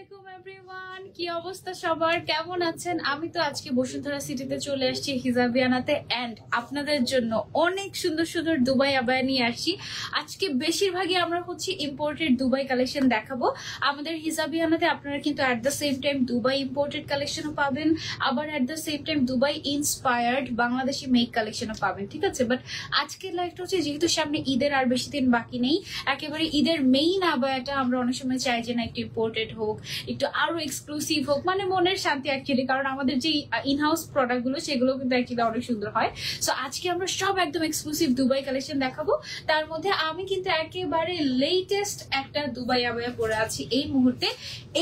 আসসালামু আলাইকুম এভরিওয়ান, কি অবস্থা সবার, কেমন আছেন? আমি তো আজকে বসুন্ধরা সিটিতে চলে আসছি হিজাবিয়ানাতে এন্ড আপনাদের জন্য অনেক সুন্দর সুন্দর দুবাই আবায়া নিয়ে আসছি। আজকে বেশিরভাগই আমরা হচ্ছে ইম্পোর্টেড দুবাই কালেকশন দেখাবো আমাদের হিজাবিয়ানাতে। আপনারা কিন্তু at the same time Dubai imported কালেকশনও পাবেন, আবার at the same time Dubai inspired Bangladeshi make কালেকশনও পাবেন, ঠিক আছে? বাট আজকের লাইফটা হচ্ছে যেহেতু সামনে ঈদের আর বেশি দিন বাকি নেই, একেবারে ঈদের মেইন আবায়াটা আমরা অনেক সময় চাই যে না একটু ইম্পোর্টেড হোক, একটু আরো এক্সক্লুসিভ হোক, মানে মনের শান্তি অ্যাকচুয়ালি। কারণ আমাদের যে ইনহাউস প্রোডাক্ট গুলো সেগুলো কিন্তু অ্যাকচুয়ালি অনেক সুন্দর হয়। সো আজকে আমরা সব একদম এক্সক্লুসিভ দুবাই কালেকশন দেখাবো। তার মধ্যে আমি কিন্তু একেবারে লেটেস্ট একটা দুবাই আবায়া পরে আছি এই মুহূর্তে।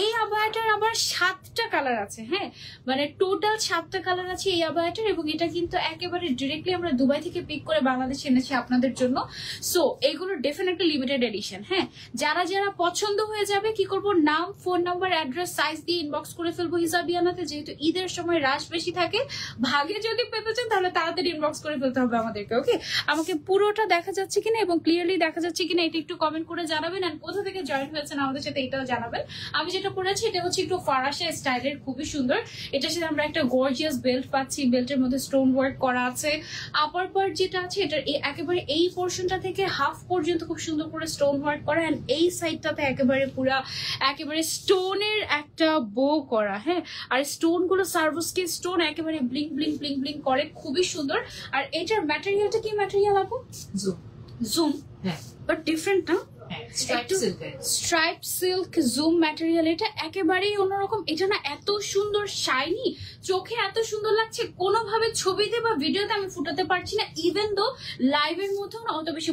এই আবায়াটার আবার 7টা কালার আছে, হ্যাঁ, মানে টোটাল 7টা কালার আছে এই আবায়াটার, এবং এটা কিন্তু একেবারে ডিরেক্টলি আমরা দুবাই থেকে পিক করে বাংলাদেশে এনেছি আপনাদের জন্য। সো এগুলো ডেফিনেটলি লিমিটেড এডিশন, হ্যাঁ। যারা যারা পছন্দ হয়ে যাবে কি করবো, নাম, ফোন নাম্বার, অ্যাড্রেস, সাইজ দিয়ে ইনবক্স করে ফেলবো হিজাবিয়ানাতে। যেহেতু ঈদের সময় রাশ বেশি থাকে, ভাগে যদি পেতে চান তাহলে তাড়াতাড়ি ইনবক্স করে ফেলতে হবে আমাদেরকে। ওকে, আমাকে পুরোটা দেখা যাচ্ছে কিনা এবং ক্লিয়ারলি দেখা যাচ্ছে কিনা এটা একটু কমেন্ট করে জানাবেন। আর কোথা থেকে জয়েন হয়েছেন আমাদের সাথে এটাও জানাবেন। আমি যেটা পরেছি এটা হচ্ছে একটু ফারাসা স্টাইলের, খুবই সুন্দর। এটার সাথে আমরা একটা গর্জিয়াস বেল্ট পাচ্ছি, বেল্টের মধ্যে স্টোন ওয়ার্ক করা আছে। আপার পার্ট যেটা আছে এটার একেবারে এই পোর্শনটা থেকে হাফ পর্যন্ত খুব সুন্দর করে স্টোন ওয়ার্ক করা, এন্ড এই সাইডটাতে একেবারে পুরা একেবারে স্টোনের একটা বো করা, হ্যাঁ। আর স্টোন গুলো সার্ভোস্কে স্টোন একেবারে ব্লিং ব্লিং ব্লিং ব্লিং করে, খুবই সুন্দর। আর এটার ম্যাটেরিয়ালটা কি ম্যাটেরিয়াল আপু? জুম, হ্যাঁ, বাট ডিফারেন্ট না, স্ট্রাইপ সিল্ক জুম ম্যাটেরিয়াল। এটা একেবারেই অন্যরকম। এটা না এত সুন্দর শাইনি, চোখে এত সুন্দর লাগছে, কোনোভাবে ছবিতে বা ভিডিওতে আমি ফুটাতে পারছি না। ইভেন দো লাইভের মধ্যেও না অত বেশি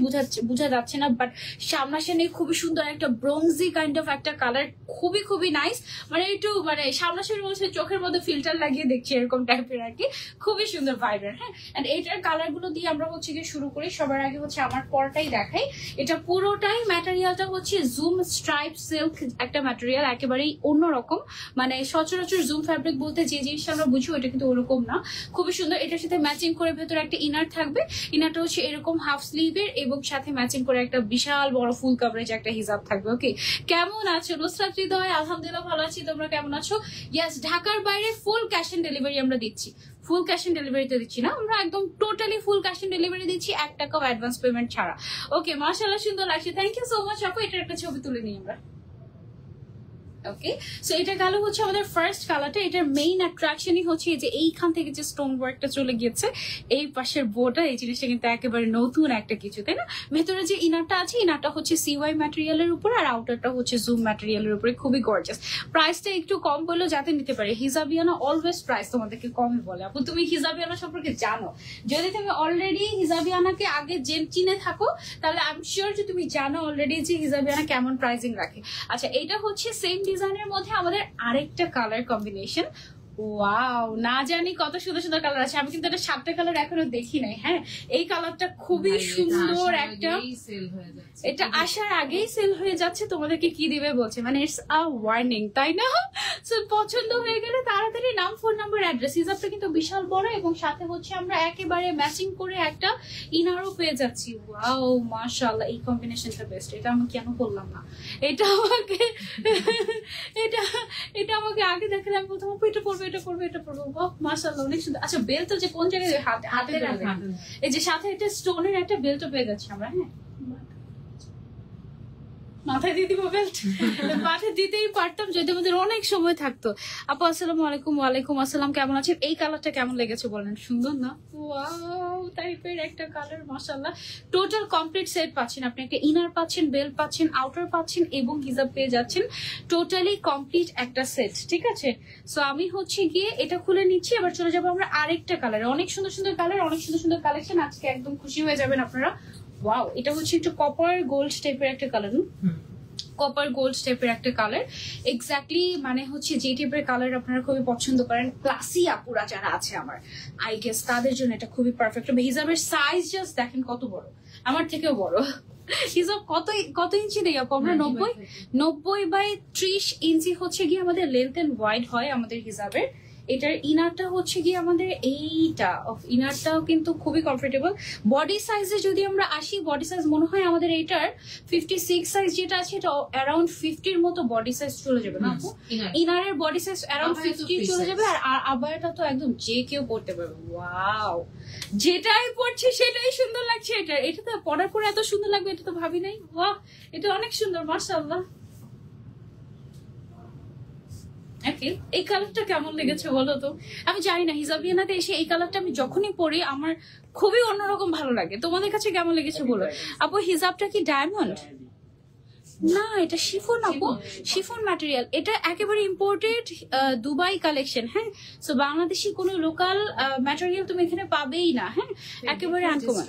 বোঝা যাচ্ছে না, বাট সামনাসামনি খুবই সুন্দর একটা ব্রোঞ্জি কাইন্ড অফ একটা কালার, খুবই খুবই নাইস। মানে একটু মানে সামনাসামনি বলছে চোখের মধ্যে ফিল্টার লাগিয়ে দেখছি এরকম টাইপের আর কি, খুবই সুন্দর ভাইবের, হ্যাঁ। এন্ড এটার কালার গুলো দিয়ে আমরা হচ্ছে গিয়ে শুরু করি। সবার আগে হচ্ছে আমার পরটাই দেখাই। এটা পুরোটাই ম্যাটেরিয়ালটা হচ্ছে জুম স্ট্রাইপ সিল্ক একটা ম্যাটেরিয়াল, একেবারেই অন্যরকম। মানে সচরাচর জুম ফ্যাব্রিক বলতে যে জিনিসটা আমরা বুঝি ওটা কিন্তু ওরকম না, খুবই সুন্দর। এটার সাথে ম্যাচিং করে ভেতরে একটা ইনার থাকবে। ইনারটা হচ্ছে এরকম হাফ স্লিভের, এবং সাথে ম্যাচিং করে একটা বিশাল বড় ফুল কভারেজ একটা হিজাব থাকবে। ওকে, কেমন আছো নুসরাত হৃদয়? আলহামদুলিল্লাহ ভালো আছি, তোমরা কেমন আছো? ইয়েস, ঢাকার বাইরে ফুল ক্যাশ অন ডেলিভারি আমরা দিচ্ছি। ফুল ক্যাশ অন ডেলিভারিতে দিচ্ছি না, আমরা একদম totally full cash on delivery দিচ্ছি, 1 টাকাও অ্যাডভান্স পেমেন্ট ছাড়া। ওকে, মাশাআল্লাহ সুন্দর লাগছে, থ্যাংক ইউ সো মাচ আপু। এটার একটা ছবি তুলে নিই আমরা। ওকে, সো এটা গেল হচ্ছে আমাদের ফার্স্ট কালারটা। এটার মেইন অ্যাট্রাকশনই হচ্ছে যে এইখান থেকে যে স্টোন ওয়ার্কটা চলে গিয়েছে এই পাশের বোটা, এই জিনিসটা কিন্তু একেবারে নতুন একটা কিছু, তাই না? ভেতরে যে ইনারটা আছে, ইনারটা হচ্ছে সিওয়াই ম্যাটেরিয়ালের উপর, আর আউটারটা হচ্ছে জুম ম্যাটেরিয়ালের উপরে, খুবই গর্জিয়াস। প্রাইসটা একটু কম বললেও যাতে নিতে পারে। হিজাবিয়ানা অলওয়েজ প্রাইস তোমাদেরকে কমই বলে। আপু তুমি হিজাবিয়ানা সম্পর্কে জানো, যদি তুমি অলরেডি হিজাবিয়ানাকে আগে চিনে থাকো তাহলে আই এম শিওর যে তুমি জানো অলরেডি যে হিজাবিয়ানা কেমন প্রাইসিং রাখে। আচ্ছা, এটা হচ্ছে সেম ডিজাইনের মধ্যে আমাদের আরেকটা কালার কম্বিনেশন। ওয়াও, না জানি কত সুন্দর সুন্দর কালার আছে। আমি কিন্তু এটা 7টা কালার এখনো দেখি নাই, হ্যাঁ। এই কালারটা খুবই সুন্দর একটা, এটা আসার আগেই সেল হয়ে যাচ্ছে। তোমাদেরকে কি দিবে বলছে, মানে ইটস আ ওয়ার্নিং, তাই না? সো পছন্দ হয়ে গেলে তাড়াতাড়ি নাম, ফোন নাম্বার, অ্যাড্রেস। হিজাবটা কিন্তু বিশাল বড়, এবং সাথে হচ্ছে আমরা একেবারে ম্যাচিং করে একটা ইনারও পেয়ে যাচ্ছি। ওয়াও, মাশাআল্লাহ, এই কম্বিনেশনটা বেস্ট। এটা আমি কেন বললাম না, এটা আমাকে এটা আমাকে আগে দেখালে আমি বলতাম এটা পড়বে, এটা পড়বে, এটা পড়বে। মাশাআল্লাহ, অনেক সুন্দর। আচ্ছা, বেল্টটা যে কোন জায়গায়, হাতে এই যে সাথে একটা স্টোনের একটা বেল্টও পেয়ে যাচ্ছি আমরা, হ্যাঁ। মাথায় দিয়ে দিব বেল্ট, মাথায় দিতেই পারতাম যদি আমাদের অনেক সময় থাকতো। আপু আসসালামু আলাইকুম। ওয়ালাইকুম আসসালাম, কেমন আছেন? এই কালারটা কেমন লেগেছে বলেন, সুন্দর না? ওয়াও টাইপের একটা কালার, মাশাআল্লাহ। টোটাল কমপ্লিট সেট পাচ্ছেন আপনি, একটা ইনার পাচ্ছেন, বেল্ট পাচ্ছেন, আউটার পাচ্ছেন, এবং হিজাব পেয়ে যাচ্ছেন। টোটালি কমপ্লিট একটা সেট, ঠিক আছে? সো আমি হচ্ছে গিয়ে এটা খুলে নিচ্ছি, এবার চলে যাবো আমরা আরেকটা কালারে। অনেক সুন্দর সুন্দর কালার, অনেক সুন্দর সুন্দর কালেকশন, আজকে একদম খুশি হয়ে যাবেন আপনারা। ওয়াও, এটা হচ্ছে একটু কপার গোল্ড টাইপের একটা কালার, কপার গোল্ড টাইপের একটা কালার। এক্স্যাক্টলি মানে হচ্ছে যে টাইপের কালার আপনারা খুবই পছন্দ করেন, ক্লাসি আপুরা যারা আছে আমার, আই গেস তাদের জন্য এটা খুবই পারফেক্ট। হিজাবের সাইজ জাস্ট দেখেন কত বড়, আমার থেকেও বড়। হিজাব কত ইঞ্চি দেই আপু আমরা? 90 বাই 30 ইঞ্চি হচ্ছে গিয়ে আমাদের লেন্থ এন্ড ওয়াইড হয় আমাদের হিজাবের। এটার ইনারটা হচ্ছে গিয়ে আমাদের এইটা, ইনারটাও কিন্তু খুবই কমফোর্টেবল। বডি সাইজে যদি আমরা আসি, বডি সাইজ মনে হয় আমাদের এইটার 56 সাইজ যেটা আছে, এটা অ্যারাউন্ড 50-র মতো বডি সাইজ চলে যাবে না আপু? ইনারের বডি সাইজ অ্যারাউন্ড 50 চলে যাবে। আর আবায়াটা তো একদম যে কেউ পড়তে পারবে। ওয়াও, যেটাই পড়ছে সেটাই সুন্দর লাগছে। এটা তো পরার পরে এত সুন্দর লাগবে এটা তো ভাবি নাই। বাহ, এটা অনেক সুন্দর, মাশাআল্লাহ। এই কালারটা কেমন লেগেছে বলো তো? আমি জানি না, হিজাবিয়ানাতে এসে এই কালারটা আমি যখনই পরি আমার খুবই অন্যরকম ভালো লাগে। তোমাদের কাছে কেমন লেগেছে বলো। আপু হিজাবটা কি ডায়মন্ড? না, এটা শিফন আপু, শিফন ম্যাটেরিয়াল। এটা একেবারে ইম্পোর্টেড দুবাই কালেকশন। হ্যাঁ, সো বাংলাদেশি কোনো লোকাল ম্যাটেরিয়াল তুমি এখানে পাবেই না। হ্যাঁ, একেবারে আনকমন।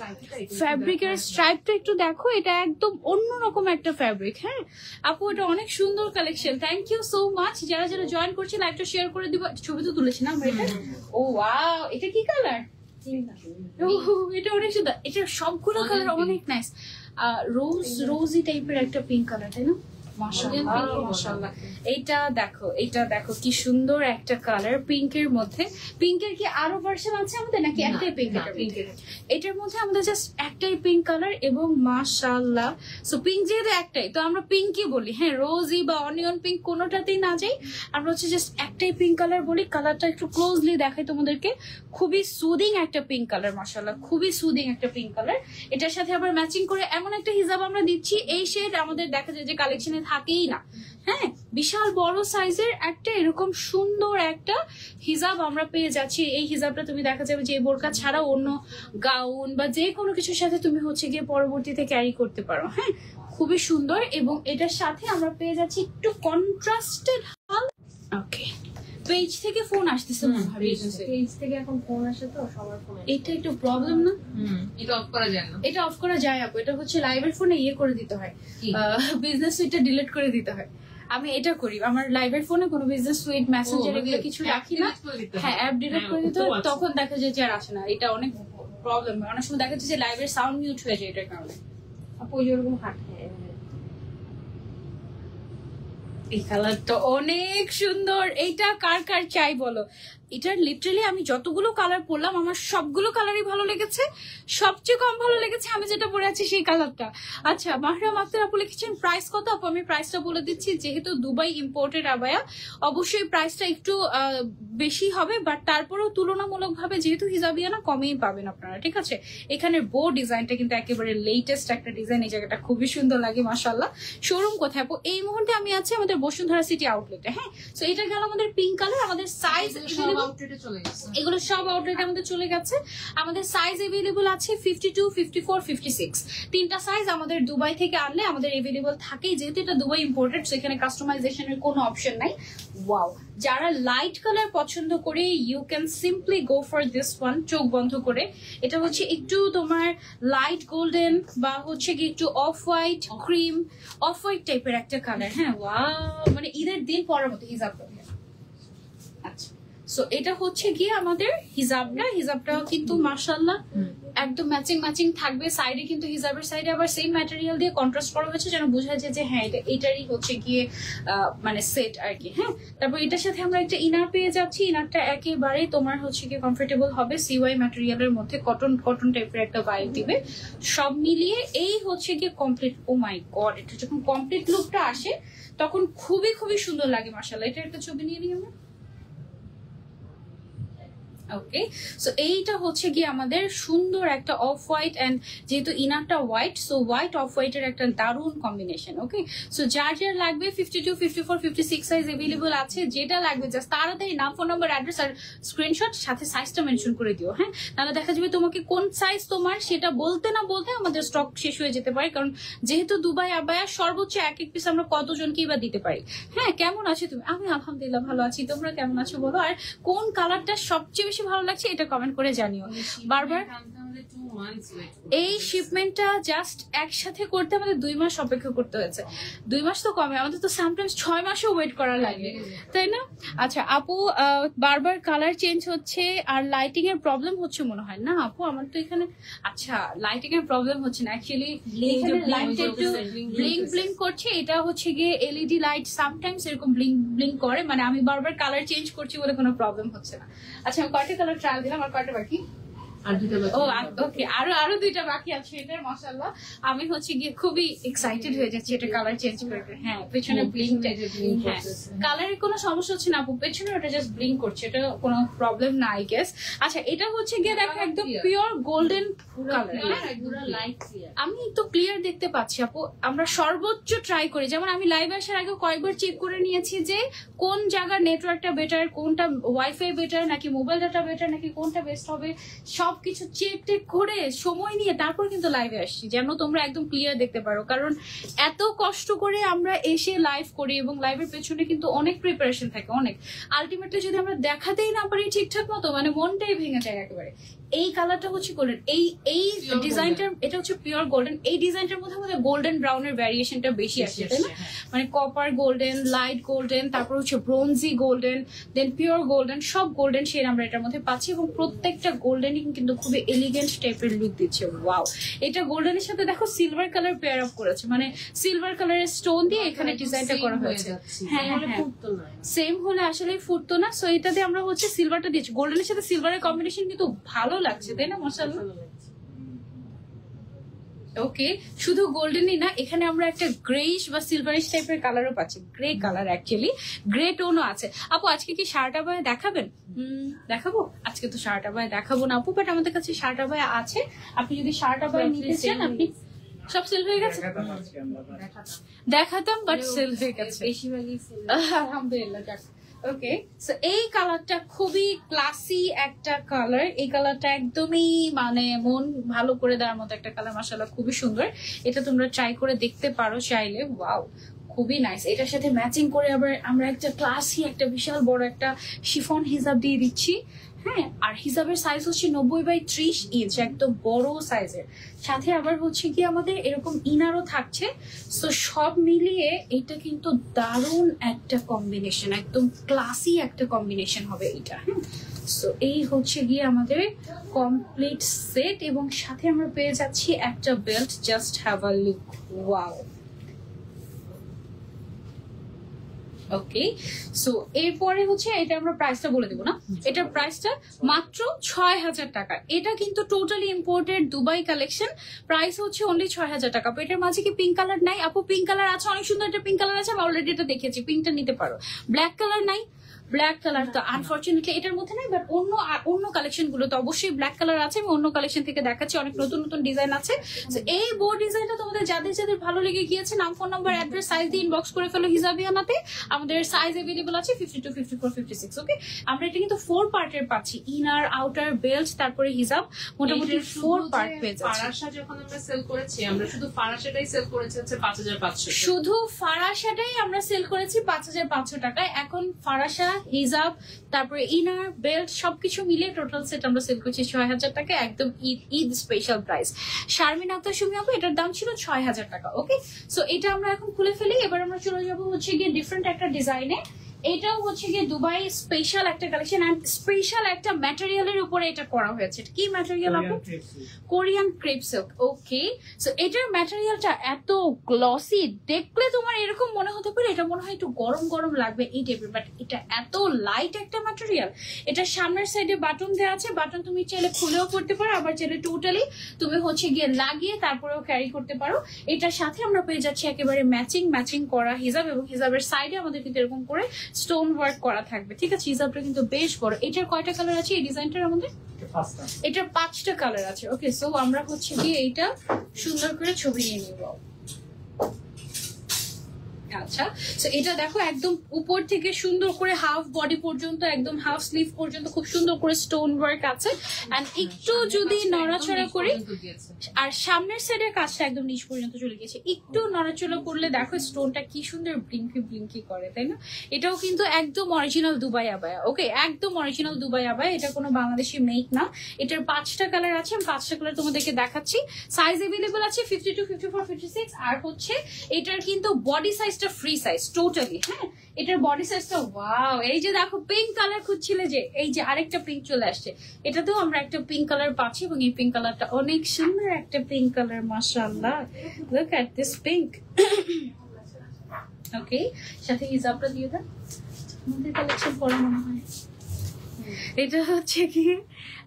ফ্যাব্রিকের স্ট্রাইপটা একটু দেখো, এটা একদম অন্যরকম একটা ফ্যাব্রিক। হ্যাঁ আপু, এটা অনেক সুন্দর collection. Thank you so much. যারা যারা জয়েন করছে লাইভটা শেয়ার করে দিব। ছবি তো তুলেছি না আমরা এটা। ও ওয়াও, এটা কি কালার? এটা অনেক সুন্দর। এটা সবগুলো কালার অনেক নাইস। রোজি টাইপের একটা পিঙ্ক কালার, তাই না? মাশাআল্লাহ। এইটা দেখো কি সুন্দর একটা কালার পিঙ্কের মধ্যে। পিঙ্কের কি আরো ভার্সন আছে আমাদের নাকি একটাই পিঙ্ক? এটার মধ্যে আমাদের জাস্ট একটাই পিঙ্ক কালার এবং মাশাআল্লাহ। সো পিঙ্ক যেহেতু একটাই, তো আমরা পিঙ্কই বলি। হ্যাঁ, রোজি বা অনিয়ন পিঙ্ক কোনোটাতেই না যাই, আমরা হচ্ছে জাস্ট একটাই পিঙ্ক কালার বলি। কালারটা একটু ক্লোজলি দেখাই তোমাদেরকে। খুবই সুদিং একটা পিঙ্ক কালার, মাশাআল্লাহ, খুবই সুদিং একটা পিঙ্ক কালার। এটার সাথে আবার ম্যাচিং করে এমন একটা হিজাব আমরা দিচ্ছি, এই শেড আমাদের দেখা যায় যে কালেকশনে থাকেই না। হ্যাঁ, বিশাল বড় সাইজের একটা এরকম সুন্দর একটা হিজাব আমরা পেয়ে যাচ্ছি। এই হিজাবটা তুমি দেখা যাবে যে বোরকা ছাড়া অন্য গাউন বা যে কোনো কিছুর সাথে তুমি হচ্ছে গিয়ে পরবর্তীতে ক্যারি করতে পারো। হ্যাঁ, খুবই সুন্দর। এবং এটার সাথে আমরা পেয়ে যাচ্ছি একটু কন্ট্রাস্টেড হাল। ওকে, পেজ থেকে ফোন আসতেছে, পেজ থেকে এখন ফোন আসে তো সবার ফোনে। এটা একটু প্রবলেম না? এটা অফ করা যায় না। এটা অফ করা যায় আপু। এটা হচ্ছে লাইভের ফোনে ইয়ে করে দিতে হয়, বিজনেস সুইটটা ডিলিট করে দিতে হয়। আমি এটা করি, আমার লাইভের ফোনে কোনো বিজনেস সুইট মেসেঞ্জার এগুলো কিছু রাখি না। হ্যাঁ, অ্যাপ ডিলিট করে দিতে হয়, তখন দেখা যায় যে আর আসে না। এটা অনেক প্রবলেম হয়। অনেক সময় দেখা যাচ্ছে যে লাইভের সাউন্ড মিউট হয়ে যায় এটার কারণে। আপু ওইরকম হাঁটে। এই কালারটা অনেক সুন্দর। এইটা কার কার চাই বলো? এটার লিটারালি আমি যতগুলো কালার পরলাম আমার সবগুলো কালারই ভালো লেগেছে। সবচেয়ে কম ভালো লেগেছে আমি যেটা পরে আছি সেই কালারটা। আচ্ছা, মাহরাম আক্তার আপু লিখেছেন প্রাইস কত? আপু আমি প্রাইসটা বলে দিচ্ছি। যেহেতু দুবাই ইম্পোর্টেড আবায়া, অবশ্যই প্রাইসটা একটু বেশি হবে, বাট তারপরেও তুলনামূলকভাবে যেহেতু হিজাবিয়ানা কমেই পাবেন আপনারা। ঠিক আছে, এখানে বো ডিজাইনটা কিন্তু একেবারে লেটেস্ট একটা ডিজাইন। এই জায়গাটা খুবই সুন্দর লাগে, মাশাআল্লাহ। শোরুম কোথায় আপু? এই মুহূর্তে আমি আছি আমাদের বসুন্ধরা সিটি আউটলেটে। হ্যাঁ, সো এটা গেল আমাদের পিঙ্ক কালার। আমাদের সাইজ এগুলো সব আউটলেটে আমাদের চলে গেছে। আমাদের সাইজ এভেলেবল আছে 52, 54, 56। তিনটা সাইজ আমাদের দুবাই থেকে আনলে আমাদের এভেলেবল থাকেই। যেহেতু এটা দুবাই ইম্পোর্টেড, সেখানে কাস্টমাইজেশনের কোনো অপশন নাই। ওয়াও, যারা লাইট কালার পছন্দ করে you can simply go for this one. চোখ বন্ধ করে, এটা হচ্ছে একটু তোমার লাইট গোল্ডেন বা হচ্ছে কি একটু off white, cream off white টাইপের একটা কালার। হ্যাঁ, ওয়াও, মানে ঈদের দিন পরার মতো হিজাবটা। আচ্ছা, সো এটা হচ্ছে গিয়ে আমাদের হিজাবটাও কিন্তু মাশাআল্লাহ একদম ম্যাচিং থাকবে। সাইডে কিন্তু হিজাবের সাইডে আবার সেম ম্যাটেরিয়াল দিয়ে কন্ট্রাস্ট করা হয়েছে, যেন বোঝা যায় যে হ্যাঁ এটারই হচ্ছে গিয়ে মানে সেট আর কি। হ্যাঁ, তারপর এটার সাথে আমরা একটা ইনার পেয়ে যাচ্ছি। ইনারটা একেবারে তোমার হচ্ছে গিয়ে কমফোর্টেবল হবে, সিওয়াই ম্যাটেরিয়ালের মধ্যে কটন টাইপের একটা ভাইব দিবে। সব মিলিয়ে এই হচ্ছে গিয়ে কমপ্লিট। ও মাই গড, এটা যখন কমপ্লিট লুকটা আসে তখন খুবই সুন্দর লাগে, মাশাআল্লাহ। এটা একটা ছবি নিয়ে নিই আমরা। ওকে, সো এইটা হচ্ছে কি আমাদের সুন্দর একটা অফ হোয়াইট, এন্ড যেহেতু ইনারটা হোয়াইট, সো হোয়াইট অফ হোয়াইটের একটা দারুণ কম্বিনেশন। ওকে, সো যার লাগবে 52, 54, 56 সাইজ এভেলেবল আছে। যেটা লাগবে জাস্ট তাড়াতাড়ি নাম, ফোন নাম্বার, অ্যাড্রেস আর স্ক্রিনশট, সাথে সাইজটা মেনশন করে দিও। হ্যাঁ, তাহলে দেখা যাবে তোমাকে কোন সাইজ তোমার সেটা বলতে না বলতে আমাদের স্টক শেষ হয়ে যেতে পারে। কারণ যেহেতু দুবাই আবায়া সর্বোচ্চ এক পিস আমরা কতজনকেই বা দিতে পারি। হ্যাঁ, কেমন আছো তুমি? আমি আলহামদুলিল্লাহ ভালো আছি। তোমরা কেমন আছো বলো? আর কোন কালারটা সবচেয়ে ভালো লাগছে এটা কমেন্ট করে জানিও। বারবার এই শিপমেন্টটা জাস্ট একসাথে করতে আমাদের 2 মাস অপেক্ষা করতে হয়েছে। 2 মাস তো কমে, আমাদের তো সামটাইমস 6 মাসও ওয়েট করা লাগে, তাই না? আচ্ছা আপু, বারবার কালার চেঞ্জ হচ্ছে আর লাইটিং এর প্রবলেম হচ্ছে মনে হয় না আপু? আমার তো এখানে আচ্ছা লাইটিং এর প্রবলেম হচ্ছে না, অ্যাকচুয়ালি লাইটটা একটু ব্লিঙ্ক ব্লিঙ্ক করছে। এটা হচ্ছে গিয়ে এলইডি লাইট সামটাইমস এরকম ব্লিঙ্ক ব্লিঙ্ক করে, মানে আমি বারবার কালার চেঞ্জ করছি বলে কোনো প্রবলেম হচ্ছে না। আচ্ছা আমি কয়টা কালার ট্রায়াল দিলাম, আর কয়টা বাকি? ওকে, আরো 2টা বাকি আছে এটার। মাশাআল্লাহ, আমি হচ্ছে গিয়ে খুবই এক্সাইটেড হয়ে যাচ্ছি এটা কালার চেঞ্জ করতে। হ্যাঁ, পেছনে ব্লিঙ্ক, হ্যাঁ কালারের কোনো সমস্যা হচ্ছে না আপু, পেছনে ওটা জাস্ট ব্লিঙ্ক করছে, এটা কোনো প্রবলেম না আই গেস। আচ্ছা এটা হচ্ছে গিয়ে দেখো একদম পিওর গোল্ডেন কালার, আমি তো ক্লিয়ার দেখতে পাচ্ছি আপু। আমরা সর্বোচ্চ ট্রাই করি, যেমন আমি লাইভ আসার আগে কয়েকবার চেক করে নিয়েছি যে কোন জায়গার নেটওয়ার্কটা বেটার, কোনটা ওয়াইফাই বেটার নাকি মোবাইল ডাটা বেটার নাকি কোনটা বেস্ট হবে, সবকিছু চেক টেক করে সময় নিয়ে তারপর কিন্তু লাইভে আসছি, যেন তোমরা একদম ক্লিয়ার দেখতে পারো। কারণ এত কষ্ট করে আমরা এসে লাইভ করি এবং লাইভের পেছনে কিন্তু অনেক প্রিপারেশন থাকে, অনেক। আলটিমেটলি যদি আমরা দেখাতেই না পারি ঠিকঠাক মতো, মানে মনটাই ভেঙে যায় একেবারে। এই কালারটা হচ্ছে গোল্ডেন, এই ডিজাইনটার, এটা হচ্ছে পিওর গোল্ডেন। এই ডিজাইনটার মধ্যে আমাদের গোল্ডেন ব্রাউনের ভ্যারিয়েশনটা বেশি আসে, তাই না? মানে কপার গোল্ডেন, লাইট গোল্ডেন, তারপর হচ্ছে ব্রোঞ্জি গোল্ডেন, দেন পিওর গোল্ডেন, সব গোল্ডেন শেড আমরা এটার মধ্যে পাচ্ছি এবং প্রত্যেকটা গোল্ডেনই কিন্তু খুবই এলিগেন্ট টাইপের লুক দিচ্ছে। ওয়াও, এটা গোল্ডেনের সাথে দেখো সিলভার কালার পেয়ার আপ করেছে, মানে সিলভার কালারের স্টোন দিয়ে এখানে ডিজাইনটা করা হয়েছে। হ্যাঁ সেম হলে আসলে ফুটতো না, সো এটাতে আমরা হচ্ছে সিলভারটা দিয়েছি। গোল্ডেনের সাথে সিলভারের কম্বিনেশন কিন্তু ভালো লাগছে, তাই না? মাশাআল্লাহ। ওকে, শুধু গোল্ডেনই না, এখানে আমরা একটা গ্রেইশ বা সিলভারিশ টাইপের কালারও পাচ্ছি, গ্রে কালার, অ্যাকচুয়ালি গ্রে টোনও আছে। আপু আজকে কি শার্ট আবায়া দেখাবেন? দেখাবো। আজকে তো শার্ট আবায়া দেখাবো না আপু, বাট আমাদের কাছে শার্ট আবায়া আছে। আপনি যদি শার্ট আবায়া নিতে চান, আপনি সব সেল হয়ে গেছে, দেখাতাম বাট সেল হয়ে গেছে আলহামদুলিল্লাহ। ওকে, সো এই কালারটা খুবই ক্লাসি একটা কালার, এই কালারটা একদমই মানে মন ভালো করে দেওয়ার মতো একটা কালার। মাশাআল্লাহ খুবই সুন্দর, এটা তোমরা ট্রাই করে দেখতে পারো চাইলে। ওয়াও, খুবই নাইস। এটার সাথে ম্যাচিং করে আবার আমরা একটা ক্লাসি একটা বিশাল বড় একটা শিফন হিজাব দিয়ে দিচ্ছি। হ্যাঁ, আর হিজাবের সাইজ হচ্ছে 90/30 ইঞ্চ, একদম বড় সাইজের। সাথে আবার হচ্ছে কি আমাদের এরকম ইনারও থাকছে। সো সব মিলিয়ে এটা কিন্তু দারুণ একটা কম্বিনেশন, একদম ক্লাসি একটা কম্বিনেশন হবে এটা। সো এই হচ্ছে গিয়ে আমাদের কমপ্লিট সেট এবং সাথে আমরা পেয়ে যাচ্ছি একটা belt. Just have a look, wow. Okay, so এরপরে হচ্ছে এটা আমরা প্রাইসটা বলে দেবো না, এটার প্রাইসটা মাত্র 6000 টাকা। এটা কিন্তু totally imported Dubai collection, price হচ্ছে অনলি 6000 টাকা। এটার মাঝে কি পিঙ্ক কালার নাই আপু? পিঙ্ক কালার আছে, অনেক সুন্দর একটা পিঙ্ক কালার আছে, আমি অলরেডি এটা দেখেছি, পিঙ্কটা নিতে পারো। ব্ল্যাক কালার নাই, ব্ল্যাক কালার তো আনফরচুনেটলি এটার মধ্যে নাই, বাট অন্য কালেকশন গুলো তো অবশ্যই ব্ল্যাক কালার আছে। আমি অন্য কালেকশন থেকে দেখাচ্ছি, অনেক নতুন নতুন ডিজাইন আছে। এই বোর্ড ডিজাইনটা তোমাদের যাদের যাদের ভালো লেগে গিয়েছে, নাম, ফোন নাম্বার, অ্যাড্রেস, সাইজ দিয়ে ইনবক্স করে ফেলো হিজাবিয়ানাতে। আমাদের সাইজ अवेलेबल আছে 52, 54, 56। ওকে, আমরা এটা কিন্তু 4 পার্টের পাচ্ছি, ইনার, আউটার, বেল্ট, তারপরে হিজাব, মোটামুটি 4 পার্ট পেয়ে যাচ্ছে। ফারাশা যখন আমরা সেল করেছি, আমরা শুধু ফারাশাটাই সেল করেছি হচ্ছে 5500, শুধু ফারাশাটাই আমরা সেল করেছি 5500 টাকায়। এখন ফারাশা, হিজাব, তারপরে ইনার, বেল্ট সবকিছু মিলে টোটাল সেট আমরা সেল করছি 6000 টাকা, একদম ঈদ স্পেশাল প্রাইস। শারমিন আক্তার সুমি আপু, এটার দাম ছিল 6000 টাকা। ওকে, সো এটা আমরা এখন খুলে ফেলি। এবার আমরা চলে যাবো হচ্ছে গিয়ে ডিফারেন্ট একটা ডিজাইনে। এটাও হচ্ছে গিয়ে দুবাই স্পেশাল একটা কালেকশন এন্ড স্পেশাল একটা ম্যাটেরিয়ালের উপরে এটা করা হয়েছে। কি ম্যাটেরিয়াল আপু? Korean crepe silk. Okay, so এটার ম্যাটেরিয়ালটা এত গ্লসি, দেখলে তোমার এরকম মনে হতে পারে এটা মনে হয় একটু গরম গরম লাগবে এই টাইপের, বাট এটা এত লাইট একটা ম্যাটেরিয়াল। এটা সামনের সাইডে বাটন দেওয়া আছে, বাটন তুমি চাইলে খুলেও করতে পারো, আবার চাইলে টোটালি তুমি হচ্ছে গিয়ে লাগিয়ে তারপরেও ক্যারি করতে পারো। এটার সাথে আমরা পেয়ে যাচ্ছি একেবারে ম্যাচিং করা হিজাব, এবং হিজাবের সাইডে আমাদের কিন্তু এরকম করে স্টোন ওয়ার্ক করা থাকবে। ঠিক আছে, হিজাবটা কিন্তু বেশ বড়। এটার কয়টা কালার আছে এই ডিজাইনটার আমাদের? এটার 5টা কালার আছে। ওকে, সো আমরা হচ্ছে গিয়ে এইটা সুন্দর করে ছবি নিয়ে নিব। আচ্ছা, তো এটা দেখো একদম উপর থেকে সুন্দর করে হাফ বডি পর্যন্ত, একদম হাফ স্লিভ পর্যন্ত খুব সুন্দর করে স্টোন ওয়ার্ক আছে। এন্ড একটু যদি নড়াচড়া করি, আর সামনের সাইডের কাজটা একদম নিচ পর্যন্ত চলে গেছে, একটু নড়াচড়া করলে দেখো স্টোনটা কি সুন্দর ব্লিঙ্কি ব্লিঙ্কি করে, তাই না? এটাও কিন্তু একদম অরিজিনাল দুবাই আবায়া। ওকে, একদম অরিজিনাল দুবাই আবায়া, এটা কোনো বাংলাদেশি মেক না। এটার 5টা কালার আছে, আমি 5টা কালার তোমাদেরকে দেখাচ্ছি। সাইজ এভেলেবল আছে 52, 54, 56। আর হচ্ছে এটার কিন্তু বডি সাইজটা ফ্রি সাইজ টোটালি। হ্যাঁ, এটার বডি সাইজটা ওয়াও। এই যে দেখো পিঙ্ক কালার খুঁজছিলে যে, এই যে আরেকটা পিঙ্ক চলে আসছে, এটাতেও আমরা একটা পিঙ্ক কালার পাচ্ছি এবং এই পিঙ্ক কালারটা অনেক সুন্দর একটা পিঙ্ক কালার, মাশাআল্লাহ। Look at this pink. Okay, সাথে হিজাবটা দিয়ে দাও। আমাদের কালেকশন পরে মনে হয় এটা হচ্ছে কি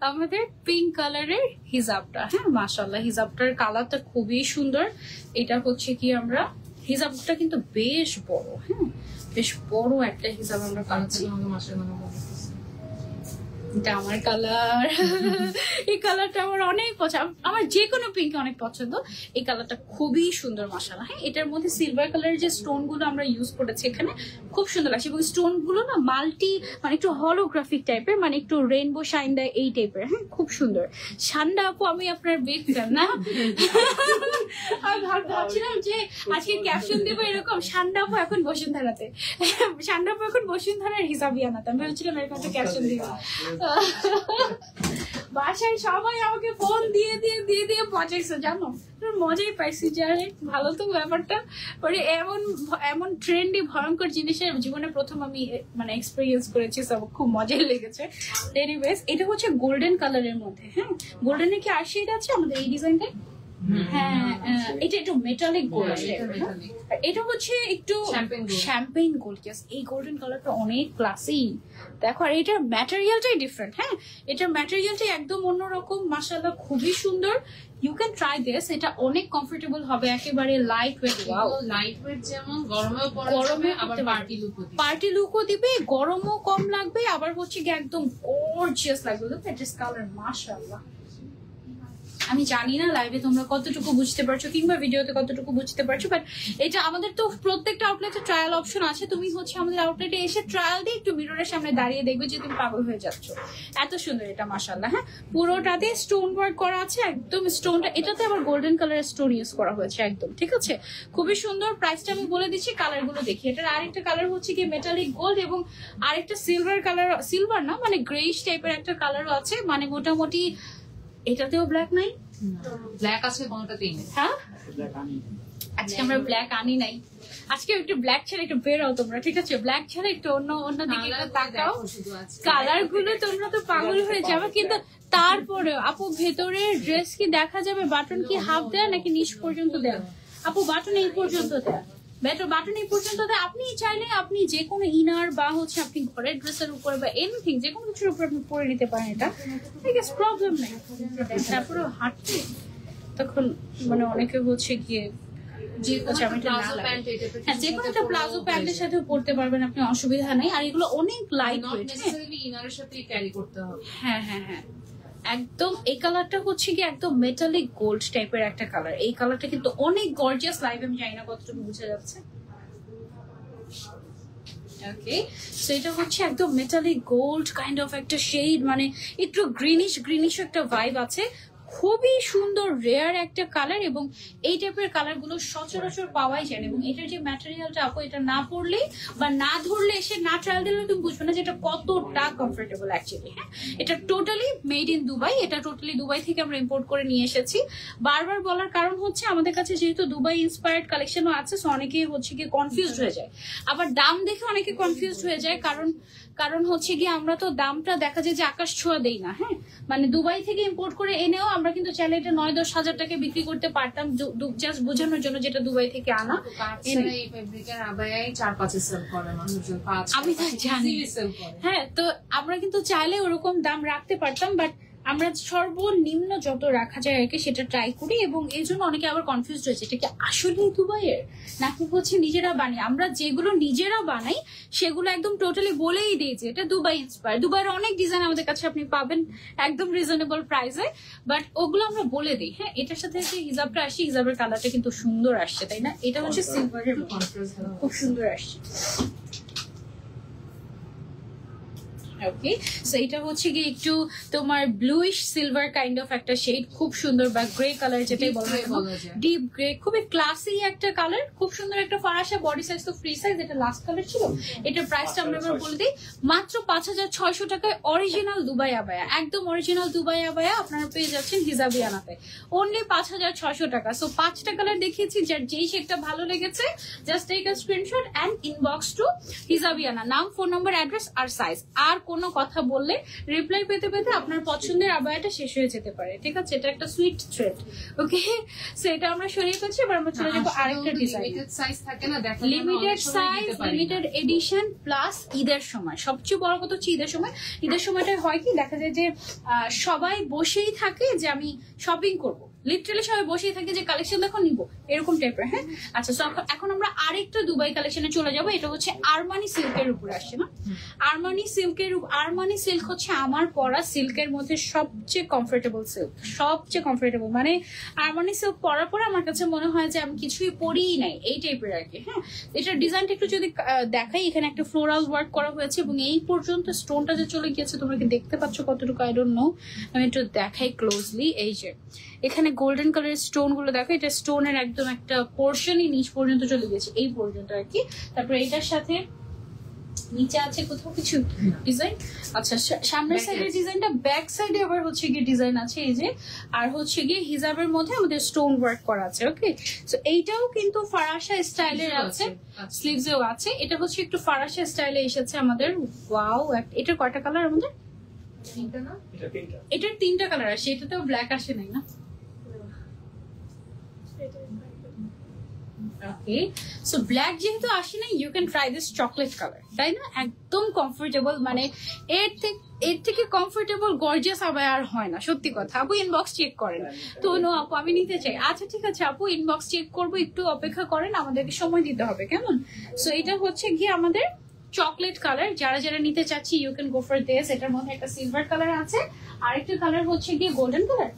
আমাদের পিঙ্ক কালারের হিজাবটা। হ্যাঁ, মাশাআল্লাহ, হিজাবটার কালারটা খুবই সুন্দর। এটা হচ্ছে কি আমরা হিজাবটা কিন্তু বেশ বড়, হ্যাঁ বেশ বড় একটা হিজাব আমরা পাচ্ছি। এটা আমার কালার, এই কালারটা আমার অনেক পছন্দ, আমার যে কোনো পিঙ্ক অনেক পছন্দ। এই কালারটা খুবই সুন্দর মাশাআল্লাহ। হ্যাঁ, এটার মধ্যে সিলভার কালারের যে স্টোন গুলো আমরা ইউজ করেছি এখানে খুব সুন্দর লাগছে, এবং স্টোন গুলো না মাল্টি, মানে একটু হলোগ্রাফিক টাইপের, মানে একটু রেইনবো শাইন দেয় এই টাইপের। হ্যাঁ, খুব সুন্দর। সান্ডা আপু, আমি আপনার বিগ ফ্যান না। আমি ভাবছিলাম যে আজকে ক্যাপশন দেবো এরকম, সান্ডা আপু এখন বসুন্ধরাতে, সান্ডা আপু এখন বসুন্ধরার হিসাবিয়ানাতে। আমি ভেবেছিলাম এরকম একটা ক্যাপশন দিব। বাসায় সবাই আমাকে ফোন দিয়ে দিয়ে দিয়ে দিয়ে পচাইছে, জানো, মজাই পাইছি। যারে ভালো তো ব্যাপারটা, পরে এমন এমন ট্রেন্ডি ভয়ঙ্কর জিনিসের জীবনে প্রথম আমি মানে এক্সপিরিয়েন্স করেছি, সব খুব মজাই লেগেছে। এনিওয়েজ, এটা হচ্ছে গোল্ডেন কালারের মধ্যে। হ্যাঁ, গোল্ডেনে কি আর শেড আছে আমাদের এই ডিজাইনটা? হ্যাঁ, এটা একটু মেটালিক গোল্ড, এটা হচ্ছে একটু শ্যাম্পেইন গোল্ড। এই গোল্ডেন কালারটা অনেক ক্লাসি দেখো, আর এটার ম্যাটেরিয়ালটাই ডিফারেন্ট। হ্যাঁ, এটার ম্যাটেরিয়ালটাই একদম অন্যরকম, মাশাআল্লাহ খুবই সুন্দর। ইউ ক্যান ট্রাই দিস, এটা অনেক কমফোর্টেবল হবে, একেবারে লাইট ওয়েট। লাইট ওয়েট, যেমন গরমেও পরা যাবে, আবার পার্টি লুকও দিবে, গরমও কম লাগবে, আবার হচ্ছে কি একদম গর্জিয়াস লাগবে। লুক এট দিস কালার, মাশাআল্লাহ। আমি জানি না লাইভে তোমরা কতটুকু বুঝতে পারছো কিংবা ভিডিওতে কতটুকু বুঝতে পারছো, বাট এটা আমাদের তো প্রত্যেকটা আউটলেটে ট্রায়াল অপশন আছে। তুমি হচ্ছে আমাদের আউটলেটে এসে ট্রায়াল দিয়ে একটু মিররের সামনে দাঁড়িয়ে দেখবে যে তুমি পাগল হয়ে যাচ্ছ, এত সুন্দর এটা মাশাআল্লাহ। হ্যাঁ, পুরোটাতে স্টোন ওয়ার্ক করা আছে, একদম স্টোনটা, এটাতে আবার গোল্ডেন কালারের স্টোন ইউজ করা হয়েছে একদম, ঠিক আছে, খুবই সুন্দর। প্রাইসটা আমি বলে দিচ্ছি, কালার গুলো দেখি। এটার আরেকটা কালার হচ্ছে কি মেটালিক গোল্ড, এবং আরেকটা সিলভার কালার, সিলভার না মানে গ্রেইশ টাইপের একটা কালারও আছে, মানে মোটামুটি। এটাতেও ব্ল্যাক নাই, ব্ল্যাক আছে কোনটাতেই নেই। হ্যাঁ, আজকে আমরা ব্ল্যাক আনি নাই, আজকে একটু ব্ল্যাক ছাড়া একটু বেরো তোমরা, ঠিক আছে, ব্ল্যাক ছাড়া একটু অন্য দিকে একটু তাকাও। কালার গুলো তোমরা তো পাগল হয়ে যাবে, কিন্তু তারপরে আপু ভেতরে ড্রেস কি দেখা যাবে? বাটন কি হাফ দেয় নাকি নিচ পর্যন্ত দেয়? আপু বাটন এই পর্যন্ত দেয়, বাটন এই পর্যন্ত দেয়। আপনি চাইলে আপনি যে কোনো ইনার বা হচ্ছে আপনি ঘরের ড্রেসের উপর বা এনিথিং যে কোনো কিছুর উপর আপনি পরে নিতে পারেন, এটা ঠিক আছে, প্রবলেম নেই। তারপরে হাঁটতে তখন মানে অনেকে হচ্ছে গিয়ে যে কোনো একটা প্লাজো প্যান্টের সাথে পরতে পারবেন আপনি, অসুবিধা নেই। আর এগুলো অনেক লাইট ওয়েট, ইনারের সাথে ক্যারি করতে হবে। হ্যাঁ হ্যাঁ হ্যাঁ, একদম। এই কালারটা হচ্ছে কি একদম মেটালিক গোল্ড টাইপের একটা কালার। এই কালারটা কিন্তু অনেক গর্জিয়াস, লাইভ আমি জানি না কতটুকু বোঝা যাচ্ছে। ওকে, সো এটা হচ্ছে একদম মেটালিক গোল্ড কাইন্ড অফ একটা শেড, মানে একটু গ্রিনিশ একটা ভাইব আছে, খুবই সুন্দর রেয়ার একটা কালার। এবং এই টাইপের কালার গুলো সচরাচর পাওয়াই যায় না। এবং এটার যে ম্যাটেরিয়ালটা আপু, এটা না পরলে বা না ধরলে, এসে না ট্রায়াল দিলে তুমি বুঝবে না যে এটা কতটা কমফোর্টেবল অ্যাকচুয়ালি। হ্যাঁ, এটা টোটালি মেড ইন দুবাই, এটা টোটালি দুবাই থেকে আমরা ইম্পোর্ট করে নিয়ে এসেছি। বারবার বলার কারণ হচ্ছে আমাদের কাছে যেহেতু দুবাই ইন্সপায়ার্ড কালেকশনও আছে, সো অনেকেই হচ্ছে কি কনফিউজড হয়ে যায়, আবার দাম দেখে অনেকে কনফিউজড হয়ে যায়। কারণ হচ্ছে কি আমরা তো দামটা দেখা যায় যে আকাশ ছোঁয়া দেই না। হ্যাঁ, মানে দুবাই থেকে ইম্পোর্ট করে এনেও আমরা কিন্তু চাইলে এটা 9-10 হাজার টাকা বিক্রি করতে পারতাম, জাস্ট বোঝানোর জন্য যেটা দুবাই থেকে আনা। আমি জানি, হ্যাঁ, তো আমরা কিন্তু চাইলে ওরকম দাম রাখতে পারতাম, বাট আমরা সর্বনিম্ন যত রাখা যায় আর কি সেটা ট্রাই করি, এবং এই জন্য অনেকে আবার কনফিউজ রয়েছে এটা কি আসলে দুবাইয়ের নাকি হচ্ছে নিজেরা বানাই। আমরা যেগুলো নিজেরা বানাই সেগুলো একদম টোটালি বলেই দিয়েছি এটা দুবাই ইন্সপায়ার। দুবাইয়ের অনেক ডিজাইন আমাদের কাছে আপনি পাবেন একদম রিজনেবল প্রাইসে, বাট ওগুলো আমরা বলে দিই। হ্যাঁ, এটার সাথে যে হিজাবটা আসছে, হিজাবের কালারটা কিন্তু সুন্দর আসছে, তাই না? এটা হচ্ছে সিলভারের খুব সুন্দর আসছে। ওকে, সো এটা হচ্ছে কি একটু তোমার ব্লুইশ সিলভার কাইন্ড অফ একটা শেড, খুব সুন্দর, বা গ্রে কালার যেটাই বলা হয়, ডিপ গ্রে, খুবই ক্লাসি একটা কালার, খুব সুন্দর একটা ফারাসা। বডি সাইজ তো ফ্রি সাইজ, এটা লাস্ট কালার ছিল। এটার প্রাইসটা আমরা এবার বলে দিই, মাত্র 5600 টাকায় অরিজিনাল দুবাই আবায়া, একদম অরিজিনাল দুবাই আবায়া আপনারা পেয়ে যাচ্ছেন হিজাবিয়ানাতে অনলি 5600 টাকা। সো 5টা কালার দেখিয়েছি, যার যেই শেডটা ভালো লেগেছে just take a screenshot and inbox to Hijabiana, নাম, ফোন নাম্বার, অ্যাড্রেস আর সাইজ। আর কোনো কথা বললে রিপ্লাই পেতে পেতে আপনার পছন্দের আবায়াটা শেষ হয়ে যেতে পারে, ঠিক আছে? এটা একটা সুইট থ্রেড। ওকে, সো এটা আমরা সরিয়ে ফেলছি। এবার আমরা চলে যাবো আরেকটা design. Limited size, limited edition, plus ঈদের সময়। সবচেয়ে বড় কথা হচ্ছে ঈদের সময়। ঈদের সময়টা হয় কি, দেখা যায় যে সবাই বসেই থাকে যে আমি শপিং করবো, লিটারালি সবাই বসেই থাকে যে কালেকশন দেখো নিবো, এরকম টাইপের। হ্যাঁ, আচ্ছা, এখন আমরা আরেকটা দুবাই কালেকশনে চলে যাবো। এটা হচ্ছে আরমানি সিল্কের উপরে আসছে না, আরমানি সিল্কের। আরমানি সিল্ক হচ্ছে আমার পরা সিল্কের মধ্যে সবচেয়ে কমফোর্টেবল সিল্ক, সবচেয়ে কমফোর্টেবল। মানে আরমানি সিল্ক পরার পরে আমার কাছে মনে হয় যে আমি কিছুই পরিই নাই, এই টাইপের আর কি। হ্যাঁ, এটার ডিজাইনটা একটু যদি দেখাই, এখানে একটা ফ্লোরাল ওয়ার্ক করা হয়েছে এবং এই পর্যন্ত স্টোনটা যে চলে গিয়েছে, তোমরা কি দেখতে পাচ্ছ কতটুকু? আই ডোন্ট নো, আমি একটু দেখাই ক্লোজলি। এই যে এখানে গোল্ডেন কালারের স্টোন গুলো দেখো, এটা স্টোনের একদম একটা পোর্শনই নিচ পর্যন্ত চলে গেছে, এই পর্যন্ত আর কি। তারপরে এটার সাথে নিচে আছে কোথাও কিছু ডিজাইন। আচ্ছা, সামনের সাইডের ডিজাইনটা, ব্যাক সাইডে আবার হচ্ছে গিয়ে ডিজাইন আছে এই যে, আর হচ্ছে গিয়ে হিজাবের মধ্যে আমাদের স্টোন ওয়ার্ক করা আছে। ওকে, সো এইটাও কিন্তু ফারাসা স্টাইলের আছে, স্লিভসেও আছে। এটা হচ্ছে একটু ফারাসা স্টাইলে এসেছে আমাদের। ওয়াও, এটার কয়টা কালার আমাদের? এটার 3টা কালার আসে, এটাতেও ব্ল্যাক আসে নাই না? ওকে, সো ব্ল্যাক যেহেতু আসে না, you can try this chocolate colour, তাই না? একদম কমফোর্টেবল, মানে এর থেকে কমফোর্টেবল গর্জিয়াস আবায়া আর হয় না, সত্যি কথা। আপু ইনবক্স চেক করেন তো? নো আপু, আমি নিতে চাই। আচ্ছা ঠিক আছে আপু, ইনবক্স চেক করবো, একটু অপেক্ষা করেন, আমাদেরকে সময় দিতে হবে, কেমন? সো এটা হচ্ছে গিয়ে আমাদের চকলেট কালার। যারা যারা নিতে চাচ্ছি you can go for this. এটার মধ্যে একটা সিলভার কালার আছে, আরেকটা কালার হচ্ছে গিয়ে গোল্ডেন কালার।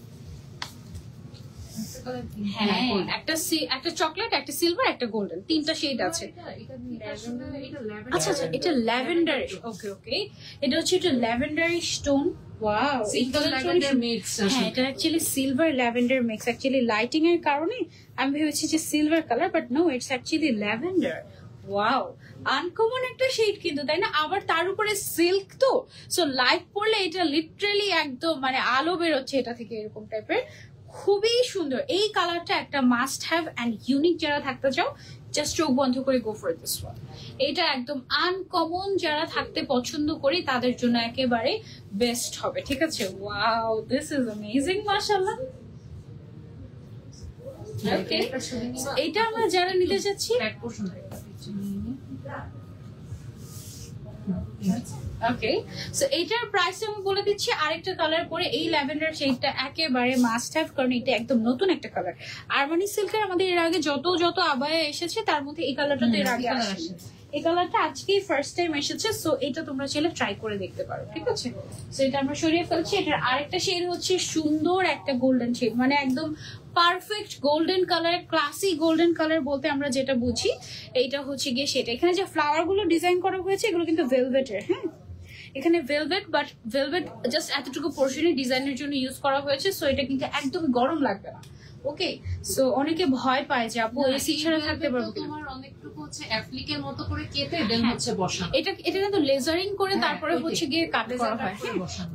হ্যাঁ, একটা চকলেট, একটা সিলভার, একটা গোল্ডেন, 3টা শেড আছে। আচ্ছা আচ্ছা, এটা ল্যাভেন্ডার। ওকে ওকে, এটা হচ্ছে এটা ল্যাভেন্ডার স্টোন। ওয়াও, হ্যাঁ, এটা actually silver lavender mix. Actually lighting এর কারণে আমি ভেবেছি যে silver colour, but no, it's actually lavender. Wow, uncommon একটা শেড কিন্তু, তাই না? আবার তার উপরে সিল্ক, তো সো লাইট পড়লে এটা লিটারালি একদম মানে আলো বেরোচ্ছে এটা থেকে, এরকম টাইপের। খুবই সুন্দর এই কালারটা, একটা মাস্ট হ্যাভ অ্যান্ড ইউনিক যারা থাকতে চাও, জাস্ট চোখ বন্ধ করে গো ফর দিস ওয়ান। এটা একদম আনকমন যারা থাকতে পছন্দ করি তাদের জন্য একেবারে বেস্ট হবে, ঠিক আছে? ওয়াও, দিস ইজ অ্যামেজিং, মাশাআল্লাহ। ওকে, এটা আমরা যারা নিতে চাচ্ছি, ওকে, সো এটার প্রাইস আমি বলে দিচ্ছি। আরেকটা কালার পরে এই ল্যাভেন্ডার শেডটা একেবারে মাস্ট হ্যাভ, কারণ এটা একদম নতুন একটা কালার। আরমানি সিল্কের আমাদের এর আগে যত আবায়া এসেছে তার মধ্যে এই কালারটা তো এর আগে আসেনি, এই কালারটা আজকেই ফার্স্ট টাইম এসেছে। সো এটা তোমরা চাইলে ট্রাই করে দেখতে পারো, ঠিক আছে? সো এটা আমরা সরিয়ে ফেলছি। এটার আরেকটা শেড হচ্ছে সুন্দর একটা গোল্ডেন শেড, মানে একদম perfect golden colour, classy golden colour বলতে আমরা যেটা বুঝি, এইটা হচ্ছে গিয়ে সেটা। এখানে যে ফ্লাওয়ার গুলো ডিজাইন করা হয়েছে এগুলো কিন্তু ভেলভেটের। হ্যাঁ, এখানে ভেলভেট, বাট ভেলভেট জাস্ট এতটুকু পোর্শনে ডিজাইনের জন্য ইউজ করা হয়েছে। সো এটা কিন্তু একদম গরম লাগবে না। ওকে, সো অনেকে ভয় পায় যে আপু এসি ছাড়া থাকতে পারবো, তোমার অনেকটুকু হচ্ছে অ্যাপ্লিকের মতো করে কেটে দেন হচ্ছে বসানো। এটা কিন্তু লেজারিং করে তারপরে হচ্ছে গিয়ে কাট করা হয়,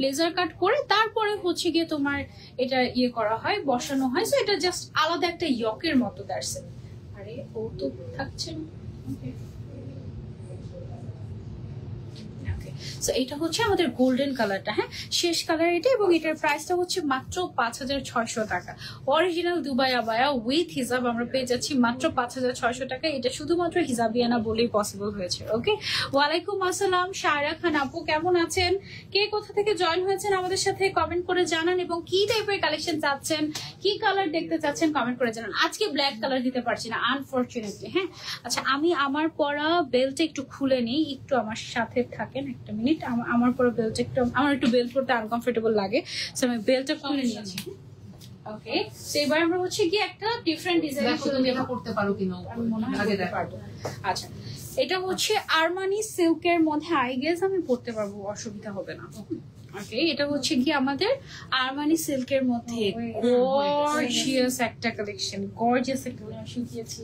লেজার কাট করে তারপরে হচ্ছে গিয়ে তোমার এটা ইয়ে করা হয়, বসানো হয়। সো এটা জাস্ট আলাদা একটা ইয়কের মতো। That's it. আরে ও তো থাকছে না। সো এটা হচ্ছে আমাদের গোল্ডেন কালারটা, হ্যাঁ শেষ কালার এটা, এবং এটার প্রাইসটা হচ্ছে মাত্র 5,600 টাকা। অরিজিনাল দুবাই আবায়া উইথ হিজাব আমরা পেয়ে যাচ্ছি মাত্র 5,600 টাকা। এটা শুধুমাত্র হিজাবিয়ানা বলেই পসিবল হয়েছে। ওকে, ওয়ালাইকুম আসসালাম শায়রা খান আপু, কেমন আছেন? কে কোথা থেকে জয়েন হয়েছেন আমাদের সাথে কমেন্ট করে জানান, এবং কি টাইপের কালেকশন চাচ্ছেন, কি কালার দেখতে চাচ্ছেন কমেন্ট করে জানান। আজকে ব্ল্যাক কালার দিতে পারছি না আনফরচুনেটলি। হ্যাঁ আচ্ছা, আমি আমার পরা বেল্ট একটু খুলে নিই, একটু আমার সাথে থাকেন একটা মিনিট। আমার পরা বেল্ট একটু, আমার একটু বেল্ট পরতে আনকমফোর্টেবল লাগে, সো আমি বেল্টটা খুলে নিয়েছি। ওকে, তো এবার আমরা হচ্ছে কি একটা ডিফারেন্ট ডিজাইন করতে পারো কিনা আমি মনে হয় করতে পারবো। আচ্ছা, এটা হচ্ছে আরমানি সিল্কের মধ্যে, আই গেস আমি পরতে পারবো, অসুবিধা হবে না। ওকে, এটা হচ্ছে কি আমাদের আরমানি সিল্কের মধ্যে গর্জিয়াস একটা কালেকশন, গর্জিয়াস একটা শুকিয়েছি।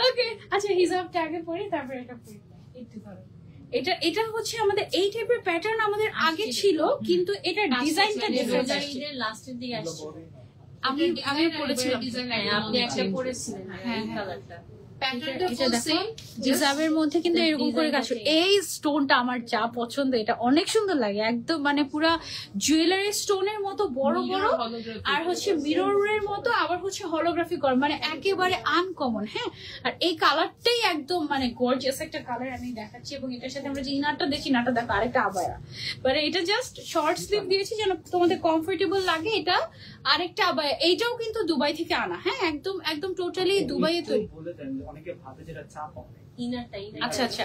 ওকে, আচ্ছা হিজাবটা আগে পরি, তারপর এটা পরি একটু ধরো। এটা হচ্ছে আমাদের এই টাইপের প্যাটার্ন আমাদের আগে ছিল, কিন্তু এটার ডিজাইনটা ডিফারেন্ট আসছে। লাস্টের দিকে আসছে। আমি পরেছিলাম, আপনি একটা পরেছিলেন এই কালারটা। হিজাবের মধ্যে কিন্তু এরকম করে কাজ। এই স্টোনটা আমার যা পছন্দ, এটা অনেক সুন্দর লাগে, একদম মানে পুরা জুয়েলারি স্টোনের মতো বড় বড়, আর হচ্ছে মিররের মতো, আবার হচ্ছে হলোগ্রাফি করা, মানে একেবারে আনকমন। হ্যাঁ, আর এই কালারটাই একদম মানে গর্জিয়াস একটা কালার আমি দেখাচ্ছি, এবং এটার সাথে আমরা যে ইনারটা দেখি, ইনারটা দেখো আরেকটা আবায়া, মানে এটা জাস্ট শর্ট স্লিভ দিয়েছি যেন তোমাদের কমফোর্টেবল লাগে। এটা আরেকটা আবায়া, এইটাও কিন্তু দুবাই থেকে আনা। হ্যাঁ, একদম একদম টোটালি দুবাইয়ে তৈরি। অনেকে ভাবে যেটা চাপ হবে আচ্ছা আচ্ছা,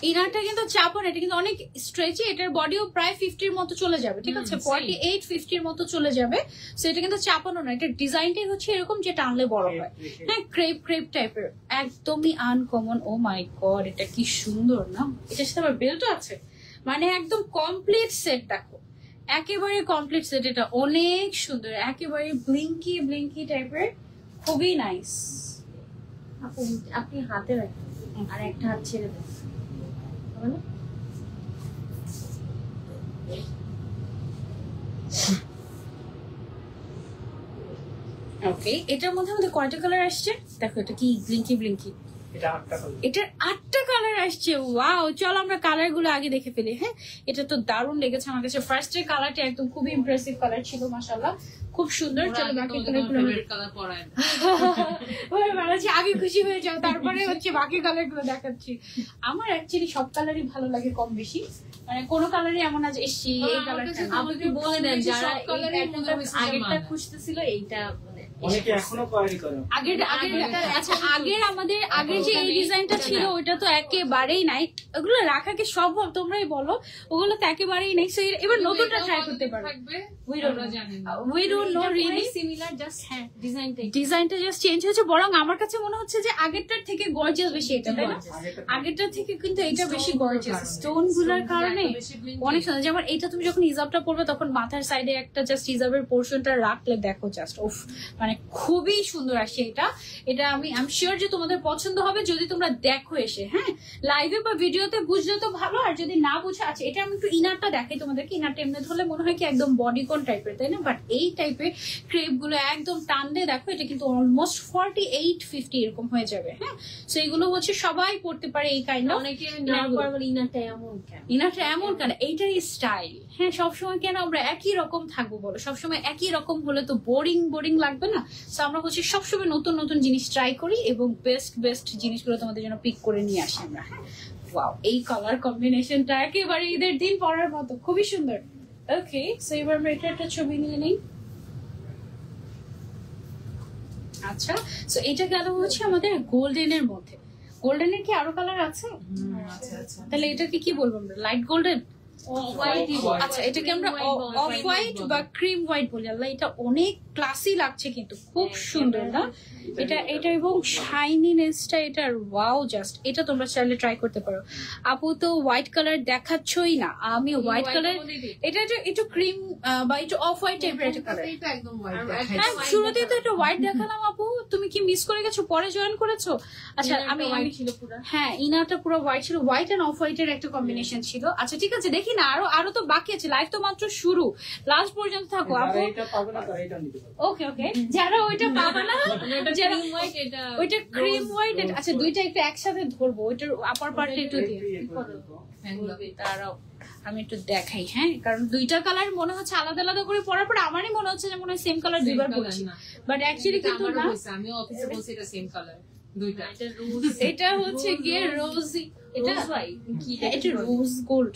ইনারটা কিন্তু চাপ না, এটা কিন্তু অনেক স্ট্রেচি, এটার বডিও প্রায় 50-র মতো চলে যাবে, ঠিক আছে 48-50-র মতো চলে যাবে। সো এটা কিন্তু চাপানো না, এটার ডিজাইনটাই হচ্ছে এরকম যে টানলে বড় হয়। হ্যাঁ, ক্রেপ ক্রেপ টাইপের, একদমই আনকমন। ও মাই গড, এটা কি সুন্দর না! এটার সাথে আবার বেল্টও আছে, মানে একদম কমপ্লিট সেট। দেখো একেবারে কমপ্লিট সেট, এটা অনেক সুন্দর, একেবারে ব্লিঙ্কি ব্লিঙ্কি টাইপের, খুবই নাইস। আপনি হাতে রাখেন আর একটা হাত ছেড়ে দেন। ওকে, এটার মধ্যে আমাদের কয়টা কালার আসছে দেখো, এটা কি ব্লিঙ্কি ব্লিঙ্কি, এটার 8টা কালার আসছে। ওয়াও, চলো আমরা কালার গুলো আগে দেখে ফেলি। হ্যাঁ, এটা তো দারুণ লেগেছে আমার কাছে। ফার্স্ট এর কালারটা একদম খুবই ইমপ্রেসিভ কালার ছিল, মাশাআল্লাহ খুব সুন্দর। চলো বাকি কালারগুলো আগে খুশি হয়ে যাও, তারপরে হচ্ছে বাকি কালার গুলো দেখাচ্ছি। আমার অ্যাকচুয়ালি সব কালারই ভালো লাগে কম বেশি, মানে কোনো কালারই এমন আছে এসছি এই কালারটা। আমাকে বলে দেন যারা আগেরটা খুঁজতেছিল, এইটা অনেকে এখনো কোয়ারি করে। আচ্ছা, আগের যে এই ডিজাইনটা ছিল ওইটা তো একেবারেই নাই, ওগুলো রাখা কি সম্ভব তোমরাই বলো? ওগুলো তো একেবারেই নাই। সো এবার নতুনটা ট্রাই করতে পারো। We don't know really, similar, just হ্যাঁ ডিজাইনটা জাস্ট চেঞ্জ হয়েছে। বরং আমার কাছে মনে হচ্ছে যে আগেরটার থেকে গর্জিয়াস বেশি এটা, তাই না? আগেরটার থেকে কিন্তু এটা বেশি গর্জিয়াস, স্টোন গুলোর কারণে অনেক সুন্দর। যেমন এটা তুমি যখন হিজাবটা পরবে তখন মাথার সাইডে একটা জাস্ট হিজাবের পোর্শনটা রাখলে দেখো জাস্ট উফ, মানে খুবই সুন্দর আসছে এটা। এটা আমি শিওর যে তোমাদের পছন্দ হবে যদি তোমরা দেখো এসে। হ্যাঁ, লাইভে বা ভিডিওতে বুঝলে তো ভালো, আর যদি না বুঝে, আচ্ছা এটা আমি একটু ইনারটা দেখাই তোমাদেরকে। ইনারটা এমনি ধরলে মনে হয় কি একদম বডিকন টাইপের, তাই না? বাট এই টাইপের ক্রেপ গুলো একদম টানলে দেখো এটা কিন্তু অলমোস্ট 48-50 এরকম হয়ে যাবে। হ্যাঁ, সো এগুলো হচ্ছে সবাই পড়তে পারে এই কাইন্ড অফ। ইনারটা এমন কেন, এইটাই স্টাইল। হ্যাঁ, সবসময় কেন আমরা একই রকম থাকবো বলো? সবসময় একই রকম হলে তো বোরিং লাগবে না? সো আমরা হচ্ছে সবসময় নতুন নতুন জিনিস ট্রাই করি এবং বেস্ট জিনিসগুলো তোমাদের জন্য পিক করে নিয়ে আসি আমরা। হ্যাঁ, ওয়াও, এই কালার কম্বিনেশনটা একেবারে ঈদের দিন পরার মতো, খুবই সুন্দর। ওকে, সো এবার আমরা এটা একটা ছবি নিয়ে নিই। আচ্ছা, সো এটা গেল হচ্ছে আমাদের গোল্ডেনের মধ্যে। গোল্ডেনের কি আরো কালার আছে? তাহলে এটাকে কি বলবো আমরা? Light golden. আচ্ছা, এটাকে আমরা অফ হোয়াইট বা ক্রিম হোয়াইট বলি। আল্লাহ, এটা অনেক ক্লাসি লাগছে কিন্তু খুব সুন্দর না এটা এবং শাইনিনেসটা এটার ওয়াও জাস্ট। এটা তোমরা চাইলে ট্রাই করতে পারো। আপু তো হোয়াইট কালার দেখাচ্ছই না, আমি হোয়াইট কালার, এটা একটু ক্রিম বা একটু অফ হোয়াইট টাইপের একটা কালার। হ্যাঁ, শুরুতেই তো একটু হোয়াইট দেখালাম আপু, তুমি কি মিস করে গেছো? পরে জয়েন করেছো? আচ্ছা, আমি হ্যাঁ, ইনারটা পুরো হোয়াইট ছিল, হোয়াইট এন্ড অফ হোয়াইট এর একটা কম্বিনেশন ছিল। আচ্ছা ঠিক আছে, দেখি দেখি না, আরো আরো তো বাকি আছে, লাইফ তো মাত্র শুরু, লাস্ট পর্যন্ত থাকো আপু। এটা পাবো না, তারা এটা নিতে পারবে। ওকে ওকে, যারা ওইটা পাবে না, যারা এটা ওইটা ক্রিম হোয়াইট, আচ্ছা দুইটা একটু একসাথে ধরবো, ওইটার আপার পার্টটা একটু দিয়ে দাঁড়াও আমি একটু দেখাই। হ্যাঁ, কারণ দুইটা কালার মনে হচ্ছে আলাদা আলাদা করে পরার পর আমারই মনে হচ্ছে যে মনে হয় সেম কালার দুইবার পরছি, বাট অ্যাকচুয়ালি কিন্তু না। আমি অফিসে বলছি এটা সেম কালার দুইটা। এটা হচ্ছে গিয়ে রোজি, এটা এটা rose gold,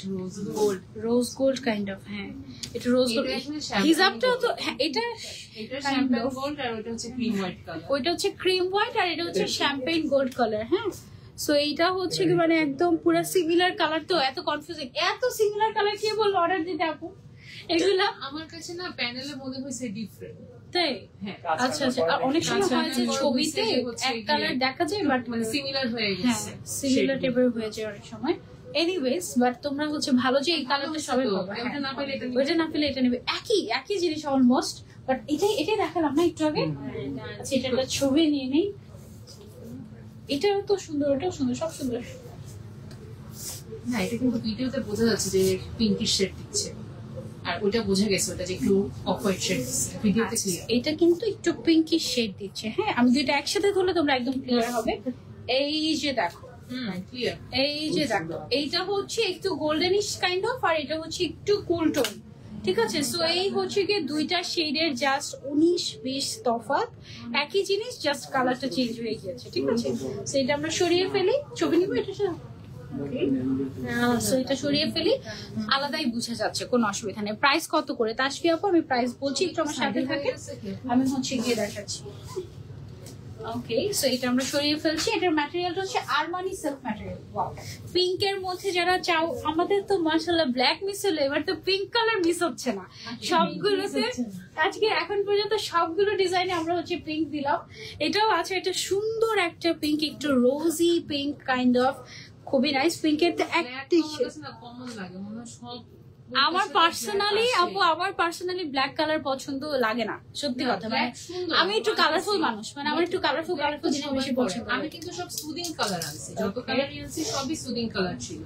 rose gold kind of. হ্যাঁ, এটা রোজ গোল্ড। হিজাবটা তো এটা শ্যাম্পেন গোল্ড আর ওটা হচ্ছে ক্রিম হোয়াইট কালার। ওইটা হচ্ছে ক্রিম হোয়াইট আর এটা হচ্ছে শ্যাম্পেন গোল্ড কালার। হ্যাঁ, সো এইটা হচ্ছে কি মানে একদম পুরো সিমিলার কালার, তো এত কনফিউজিং, এত সিমিলার কালার কে বললো অর্ডার দিতে আপু? এগুলা আমার কাছে না প্যানেলে মনে হয়েছে ডিফারেন্ট। তাই? হ্যাঁ, আচ্ছা আচ্ছা, আর অনেক সময় হয় যে ছবিতে এক কালার দেখা যায় বাট মানে সিমিলার হয়ে হ্যাঁ গেছে, সিমিলার টাইপের হয়ে যায় অনেক সময়। এনিওয়েজ, বাট তোমরা হচ্ছে ভালো যে এই কালারটা সবাই পাবে। ওটা না পেলে এটা ওইটা না পেলে এটা নেবে, একই একই জিনিস অলমোস্ট, বাট এটাই দেখালাম না একটু আগে। আচ্ছা, এটা একটা ছবি নিয়ে নেই। এটাও তো সুন্দর, ওটাও সুন্দর, সব সুন্দর। না, এটা কিন্তু ভিডিওতে বোঝা যাচ্ছে যে পিঙ্কিশ শেড দিচ্ছে, আর ওটা বোঝা গেছে ওটা যে একটু অফ হোয়াইট শেড দিচ্ছে ভিডিওতে ক্লিয়ার। এটা কিন্তু একটু পিঙ্কিশ শেড দিচ্ছে। হ্যাঁ, আমি দুইটা একসাথে ধরলে তোমরা একদম ক্লিয়ার হবে। এই যে দেখো, ক্লিয়ার। এই যে দেখো, এইটা হচ্ছে একটু গোল্ডেনিশ কাইন্ড অফ, আর এটা হচ্ছে একটু কুল টোন। ঠিক আছে, সো এই হচ্ছে কি দুইটা শেডের জাস্ট 19-20 তফাৎ, একই জিনিস জাস্ট কালারটা চেঞ্জ হয়ে গিয়েছে। ঠিক আছে, সো এটা আমরা সরিয়ে ফেলি, ছবি নিব এটা। সো এটা সরিয়ে ফেলি, আলাদাই বুঝা যাচ্ছে, কোনো অসুবিধা নেই। প্রাইস কত করে তাসফি আপু? আমি প্রাইস বলছি, একটু আমার সাথে থাকে, আমি হচ্ছে গিয়ে দেখাচ্ছি। ওকে, সো এটা আমরা সরিয়ে ফেলছি। এটার ম্যাটেরিয়ালটা হচ্ছে আরমানি সিল্ক ম্যাটেরিয়াল। ওয়াও, পিঙ্কের মধ্যে যারা চাও, আমাদের তো মাশাআল্লাহ ব্ল্যাক মিস হলো, এবার তো পিঙ্ক কালার মিস হচ্ছে না সবগুলোতে। আজকে এখন পর্যন্ত সবগুলো ডিজাইনে আমরা হচ্ছে পিঙ্ক দিলাম। এটাও আছে, এটা সুন্দর একটা পিঙ্ক, একটু রোজি পিঙ্ক কাইন্ড অফ, খুবই নাইস। পিঙ্কের তো একটি কমন লাগে মনে হয় সব। আমার পার্সোনালি আপু, আমার পার্সোনালি ব্ল্যাক কালার পছন্দ লাগে না, সত্যি কথা। মানে আমি একটু কালারফুল মানুষ, মানে আমার একটু কালারফুল জিনিস বেশি পছন্দ। আমি কিন্তু সব সুদিং কালার আনছি, যত কালার আনছি সবই সুদিং কালার ছিল।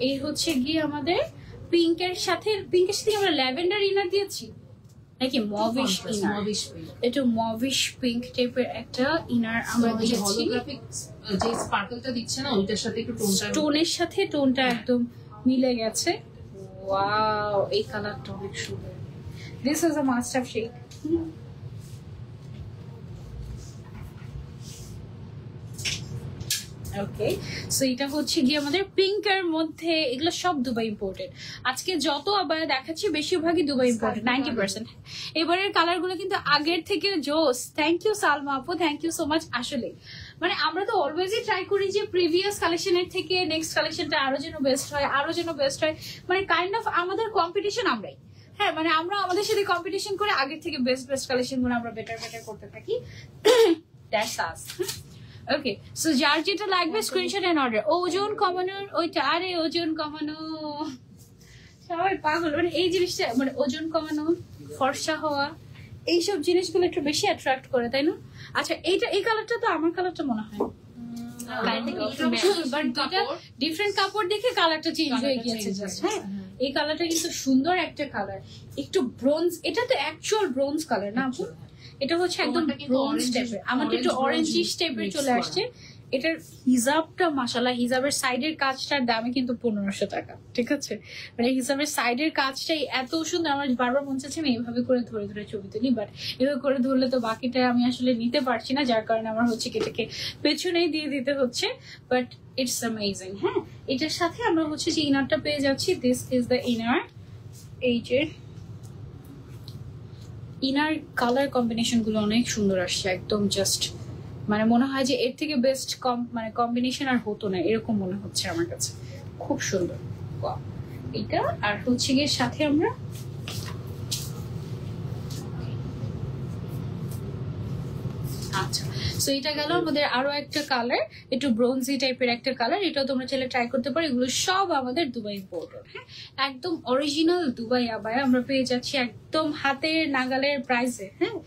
এই হচ্ছে গিয়ে আমাদের পিঙ্কের সাথে আমরা ল্যাভেন্ডার ইনার দিয়েছি নাকি মভিশ ইনার, একটু মভিশ পিঙ্ক টাইপের একটা ইনার আমরা দিয়েছি। হলোগ্রাফিক যে স্পার্কলটা দিচ্ছে না, ওইটার সাথে একটু টোনের সাথে টোনটা একদম মিলে গেছে। ওয়াও, এই কালারটা অনেক সুন্দর। This is a must have shade. Okay, so এটা হচ্ছে গিয়ে আমাদের পিঙ্কের মধ্যে, এগুলো সব দুবাই ইম্পোর্টেড। আজকে যত আবার দেখাচ্ছি বেশিরভাগই দুবাই ইম্পোর্টেড, 90%। এবারের কালার গুলো কিন্তু আগের থেকে জোস। থ্যাংক ইউ সালমা আপু, থ্যাংক ইউ সো মাচ। আসলে মানে আমরা তো অলওয়েজই ট্রাই করি যে প্রিভিয়াস কালেকশনের থেকে নেক্সট কালেকশনটা আরো যেন বেস্ট হয়, আরো যেন বেস্ট হয়। মানে কাইন্ড অফ আমাদের কম্পিটিশন আমরাই। হ্যাঁ, মানে আমরা আমাদের সাথে কম্পিটিশন করে আগের থেকে বেস্ট কালেকশন গুলো আমরা বেটার করতে থাকি। That's us. ওকে, সো যার যেটা লাগবে স্ক্রিনশট এন্ড অর্ডার। ওজন কমানোর ওইটা, আরে ওজন কমানো সবাই পাগল, মানে এই জিনিসটা, মানে ওজন কমানো, ফর্সা হওয়া, এইসব জিনিসগুলো একটু বেশি অ্যাট্রাক্ট করে, তাই না? আচ্ছা, এই কালারটা তো আমার কালারটা মনে হয়, বাট দুটা ডিফারেন্ট কাপড় দেখে কালারটা চেঞ্জ হয়ে গিয়েছে জাস্ট। হ্যাঁ, এই কালারটা কিন্তু সুন্দর একটা কালার, একটু ব্রোঞ্জ। এটা তো অ্যাকচুয়াল ব্রোঞ্জ কালার না আপু? এটা হচ্ছে একদম ব্রোঞ্জ টাইপের, আমাদের একটু অরেঞ্জিশ টাইপের চলে আসছে। এটার হিজাবটা মাশাআল্লাহ, হিজাবের সাইডের কাজটার দামে কিন্তু 1500 টাকা। ঠিক আছে, মানে হিজাবের সাইডের কাজটাই এত সুন্দর, আমার বারবার মনে চাচ্ছে আমি এইভাবে করে ধরে ধরে ছবি তুলি, বাট এভাবে করে ধরলে তো বাকিটা আমি আসলে নিতে পারছি না, যার কারণে আমার হচ্ছে এটাকে পেছনেই দিয়ে দিতে হচ্ছে। But it's amazing. হ্যাঁ, এটার সাথে আমরা হচ্ছে যে ইনারটা পেয়ে যাচ্ছি। This is the inner. এই যে ইনার কালার কম্বিনেশন গুলো অনেক সুন্দর আসছে, একদম জাস্ট মানে মনে হয় যে এর থেকে বেস্ট মানে কম্বিনেশন আর হতো না, এরকম মনে হচ্ছে আমার কাছে। খুব সুন্দর এটা। আর হচ্ছে গিয়ে সাথে আমরা আচ্ছা, সো এটা গেল আমাদের আরো একটা কালার, একটু ব্রোঞ্জি টাইপের একটা কালার, এটাও তোমরা চাইলে ট্রাই করতে পারো। এগুলো সব আমাদের দুবাই ইম্পোর্টেড, হ্যাঁ, একদম অরিজিনাল দুবাই আবায়া আমরা পেয়ে যাচ্ছি একদম হাতের নাগালের প্রাইসে। হ্যাঁ,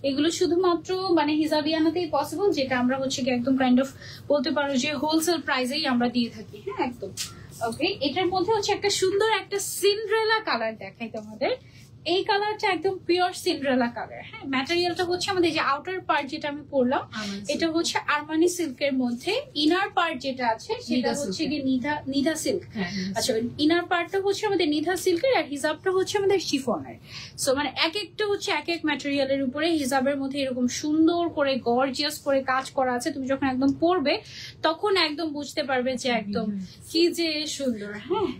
এগুলো শুধুমাত্র মানে হিজাবিয়ানাতেই পসিবল, যেটা আমরা হচ্ছে কি একদম কাইন্ড অফ বলতে পারো যে হোলসেল প্রাইসেই আমরা দিয়ে থাকি। হ্যাঁ, একদম ওকে। এটার মধ্যে হচ্ছে একটা সুন্দর একটা সিন্ড্রেলা কালার দেখাই তোমাদের। এই কালারটা একদম পিওর সিন্ড্রেলা কালার। হ্যাঁ, ম্যাটেরিয়ালটা হচ্ছে আমাদের যে আউটার পার্ট যেটা আমি পরলাম এটা হচ্ছে আরমানি সিল্কের মধ্যে, ইনার পার্ট যেটা আছে সেটা হচ্ছে কি নিধা সিল্ক। আচ্ছা, ইনার পার্টটা হচ্ছে আমাদের নিধা সিল্কের আর হিজাবটা হচ্ছে আমাদের শিফনের। সো মানে এক একটা হচ্ছে এক এক ম্যাটেরিয়ালের উপরে হিজাবের মধ্যে এরকম সুন্দর করে গর্জিয়াস করে কাজ করা আছে। তুমি যখন একদম পরবে তখন একদম বুঝতে পারবে যে একদম কি যে সুন্দর। হ্যাঁ,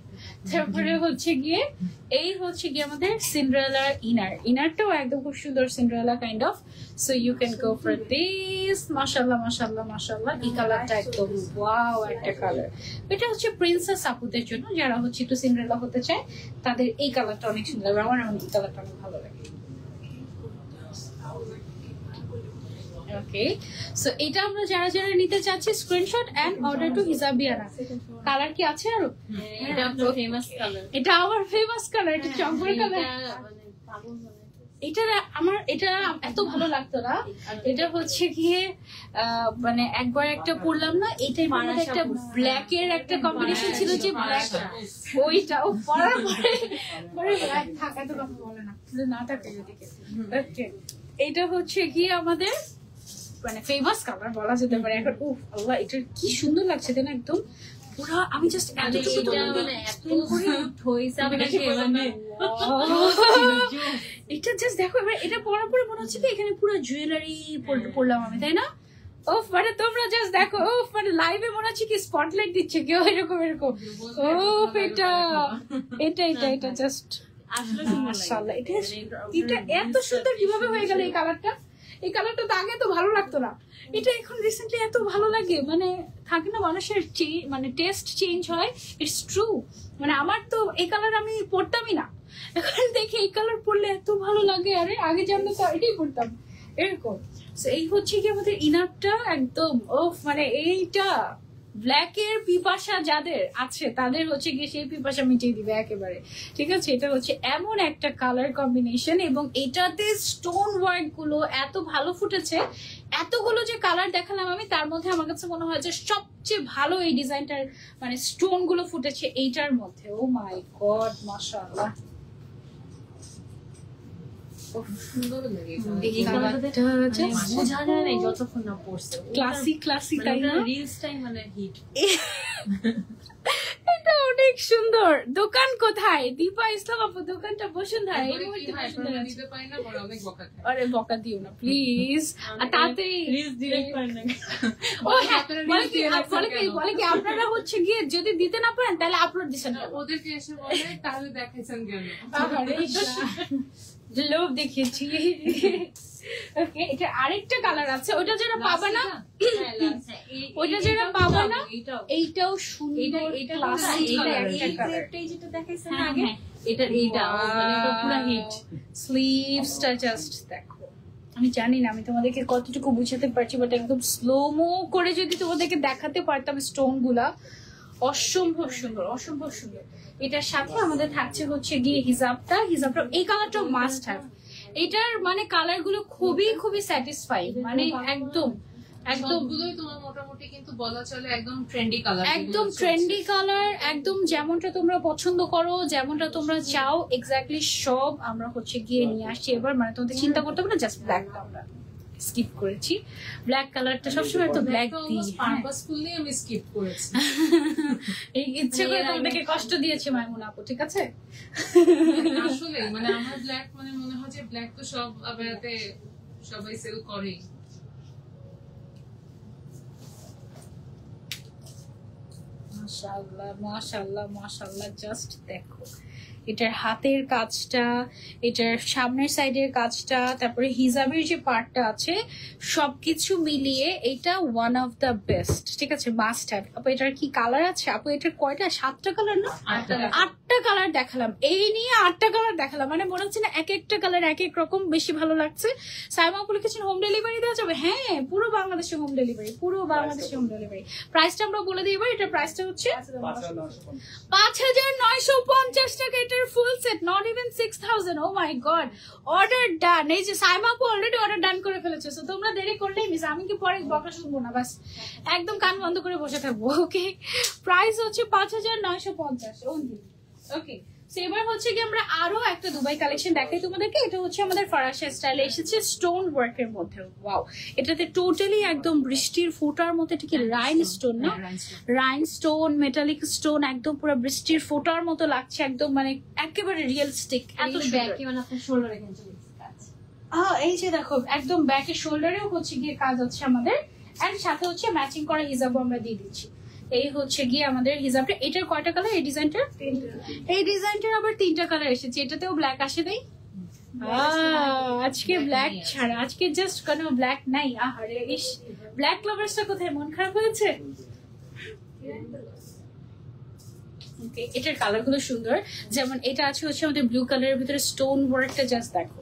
তারপরে হচ্ছে গিয়ে এই হচ্ছে গিয়ে আমাদের সিন্ড্রেলার ইনারটাও একদম খুব সুন্দর Cinderella kind of. So you can go for this. মাশাআল্লাহ মাশাআল্লাহ মাশাআল্লাহ, এই কালারটা একদম ওয়াও একটা কালার। এটা হচ্ছে প্রিন্সেস আপুদের জন্য, যারা হচ্ছে একটু সিন্ড্রেলা হতে চায় তাদের এই কালারটা অনেক সুন্দর। আমার এই কালারটা অনেক ভালো লাগে। ওকে, সো এটা আমরা যারা যারা নিতে চাচ্ছি screenshot and order to Hijabiana. Colour কি আছে আরো? এটা আপনার ফেমাস কালার, এটা আমার ফেমাস কালার, এটা চকোর কালার। এটা আমার এটা এত ভালো লাগতো না। এটা হচ্ছে গিয়ে মানে একবার একটা পরলাম না, এটার মধ্যে একটা ব্ল্যাক এর একটা কম্বিনেশন ছিল যে ব্ল্যাক, ওইটাও পরার পরে ব্ল্যাক থাকা তো কথা বলে না, না থাকে এদিকে। ওকে, এটা হচ্ছে গিয়ে আমাদের মানে ফেমাস কালার বলা যেতে পারে এখন। উফ আল্লাহ, এটা কি সুন্দর লাগছে তাই না, একদম পুরো। আমি জাস্ট এটা জাস্ট দেখো এবার এটা পরার পরে মনে হচ্ছে কি এখানে পুরো জুয়েলারি পরলাম আমি, তাই না? ওফ, মানে তোমরা জাস্ট দেখো, ওফ মানে লাইভে মনে হচ্ছে কি স্পটলাইট দিচ্ছে কেউ, এরকম এরকম। ওফ, এটা এটা এটা এটা জাস্ট মাশাআল্লাহ, এটা এটা এত সুন্দর কিভাবে হয়ে গেল এই কালারটা। এই কালারটা তো আগে তো ভালো লাগতো না, এটা এখন রিসেন্টলি এত ভালো লাগে। মানে থাকে না মানুষের মানে টেস্ট চেঞ্জ হয়, ইটস ট্রু। মানে আমার তো এই কালার আমি পরতামই না, এখন দেখি এই কালার পরলে এত ভালো লাগে। আরে আগে জানলে তো এটাই পরতাম এরকম। এই হচ্ছে কি আমাদের ইনারটা একদম ওফ, মানে এইটা ব্ল্যাক এর পিপাসা যাদের আছে তাদের হচ্ছে গিয়ে সেই পিপাসা মিটিয়ে দিবে একেবারে। ঠিক আছে, এটা হচ্ছে এমন একটা কালার কম্বিনেশন এবং এটাতে স্টোন ওয়ার্ক গুলো এত ভালো ফুটেছে। এতগুলো যে কালার দেখালাম আমি, তার মধ্যে আমার কাছে মনে হয় যে সবচেয়ে ভালো এই ডিজাইনটার মানে স্টোন গুলো ফুটেছে এইটার মধ্যে। ও মাই গড, মাশাআল্লাহ, এটা অনেক সুন্দর। দোকান কোথায়? দীপা ইসলাম আপু দোকানটা বসুন্ধরা। আরে বকা দিও না প্লিজ, তাতে বলে কি আপনারা হচ্ছে গিয়ে যদি দিতে না পারেন তাহলে আপলোড দিচ্ছেন, ওদেরকে এসে বলে তাহলে দেখাইছেন কেন? লোভ দেখিয়েছি। ওকে, এটা আরেকটা কালার আছে, ওটা যারা পাবা না, ওটা যারা পাবা না, এইটাও সুন্দর ক্লাসিক কালার। যেটা দেখাইছেন আগে, এটা এইটা পুরো হিট। স্লিভসটা জাস্ট দেখো, আমি জানি না আমি তোমাদেরকে কতটুকু বুঝাতে পারছি, বাট একদম স্লোমো করে যদি তোমাদেরকে দেখাতে পারতাম স্টোন গুলা, অসম্ভব সুন্দর, অসম্ভব সুন্দর। এটার সাথে আমাদের থাকছে হচ্ছে গিয়ে হিজাবটা এই কালারটাও মাস্ট হ্যাভ। এটার মানে কালার গুলো খুবই খুবই স্যাটিসফাইং, মানে একদম একদম তোমার মোটামুটি কিন্তু বলা চলে একদম ট্রেন্ডি কালার, একদম ট্রেন্ডি কালার, একদম যেমনটা তোমরা পছন্দ করো, যেমনটা তোমরা চাও এক্স্যাক্টলি সব আমরা হচ্ছে গিয়ে নিয়ে আসছি এবার। মানে তোমাদের চিন্তা করতে হবে না, জাস্ট ব্ল্যাক আমরা স্কিপ করেছি। ব্ল্যাক কালারটা সবসময় তো ব্ল্যাক দিই, পারপাসফুলি আমি স্কিপ করেছি। এই ইচ্ছে করে তোমাদেরকে কষ্ট দিয়েছে মাইমুনা আপু, ঠিক আছে? আসলে মানে আমার ব্ল্যাক মানে মনে হয় যে ব্ল্যাক তো সব আবায়াতে সবাই সেল করে। মাশাআল্লাহ মাশাআল্লাহ মাশাআল্লাহ, জাস্ট দেখো এটার হাতের কাজটা, এটার সামনের সাইডের কাজটা, তারপরে হিজাবের যে পার্টটা আছে সবকিছু মিলিয়ে এটা ওয়ান অফ দ্য বেস্ট। ঠিক আছে, মাস্ট হ্যাভ। আপু এটার কি কালার আছে? আপু এটার কয়টা? 7টা কালার না? 8টা কালার দেখালাম, এই নিয়ে 8টা কালার দেখালাম, মানে মনে হচ্ছে না এক একটা কালার এক এক রকম বেশি ভালো লাগছে। সাইমা আপু লিখেছেন হোম ডেলিভারি দেওয়া যাবে? হ্যাঁ, পুরো বাংলাদেশে হোম ডেলিভারি, পুরো বাংলাদেশে হোম ডেলিভারি। প্রাইসটা আমরা বলে দিই এবার। এটার প্রাইসটা হচ্ছে 5,950 টাকা। এটার full set, not even 6,000। Oh my god, order done. এই যে সাইমা আপু অলরেডি অর্ডার ডান করে ফেলেছে, তো তোমরা দেরি করলেই মিস। আমি কি পরে বকা শুনবো না, বাস একদম কান বন্ধ করে বসে থাকবো। ওকে, প্রাইস হচ্ছে 5,950 অনলি। ওকে, এবার হচ্ছে কি আমরা আরো একটা দুবাই কালেকশন দেখাই তোমাদেরকে। এটা হচ্ছে আমাদের ফরাসি স্টাইলে এসেছে স্টোন ওয়ার্কের মধ্যে। ওয়াও, এটাতে টোটালি একদম বৃষ্টির ফোঁটার মতো। এটা কি রাইন স্টোন না? রাইন স্টোন, মেটালিক স্টোন, একদম পুরো বৃষ্টির ফোঁটার মতো লাগছে, একদম মানে একেবারে রিয়েলিস্টিক। এত ব্যাকে মানে আপনার শোল্ডারে কিন্তু কাজ। এই যে দেখো একদম ব্যাকের শোল্ডারেও হচ্ছে গিয়ে কাজ হচ্ছে আমাদের, এন্ড সাথে হচ্ছে ম্যাচিং করা হিজাবও আমরা দিয়ে দিচ্ছি। এই হচ্ছে গিয়ে আমাদের হিজাবটা। এটার কয়টা কালার এই ডিজাইনটার? এই ডিজাইনটার আবার 3টা কালার এসেছে। এটাতেও ব্ল্যাক আসে নাই আজকে, ব্ল্যাক ছাড়া আজকে জাস্ট কোনো ব্ল্যাক নাই। আহারে ইস, ব্ল্যাক লাভার্সটা কোথায়? মন খারাপ হয়েছে? এটার কালার গুলো সুন্দর, যেমন এটা আছে হচ্ছে আমাদের ব্লু কালারের ভিতরে স্টোন ওয়ার্কটা জাস্ট দেখো,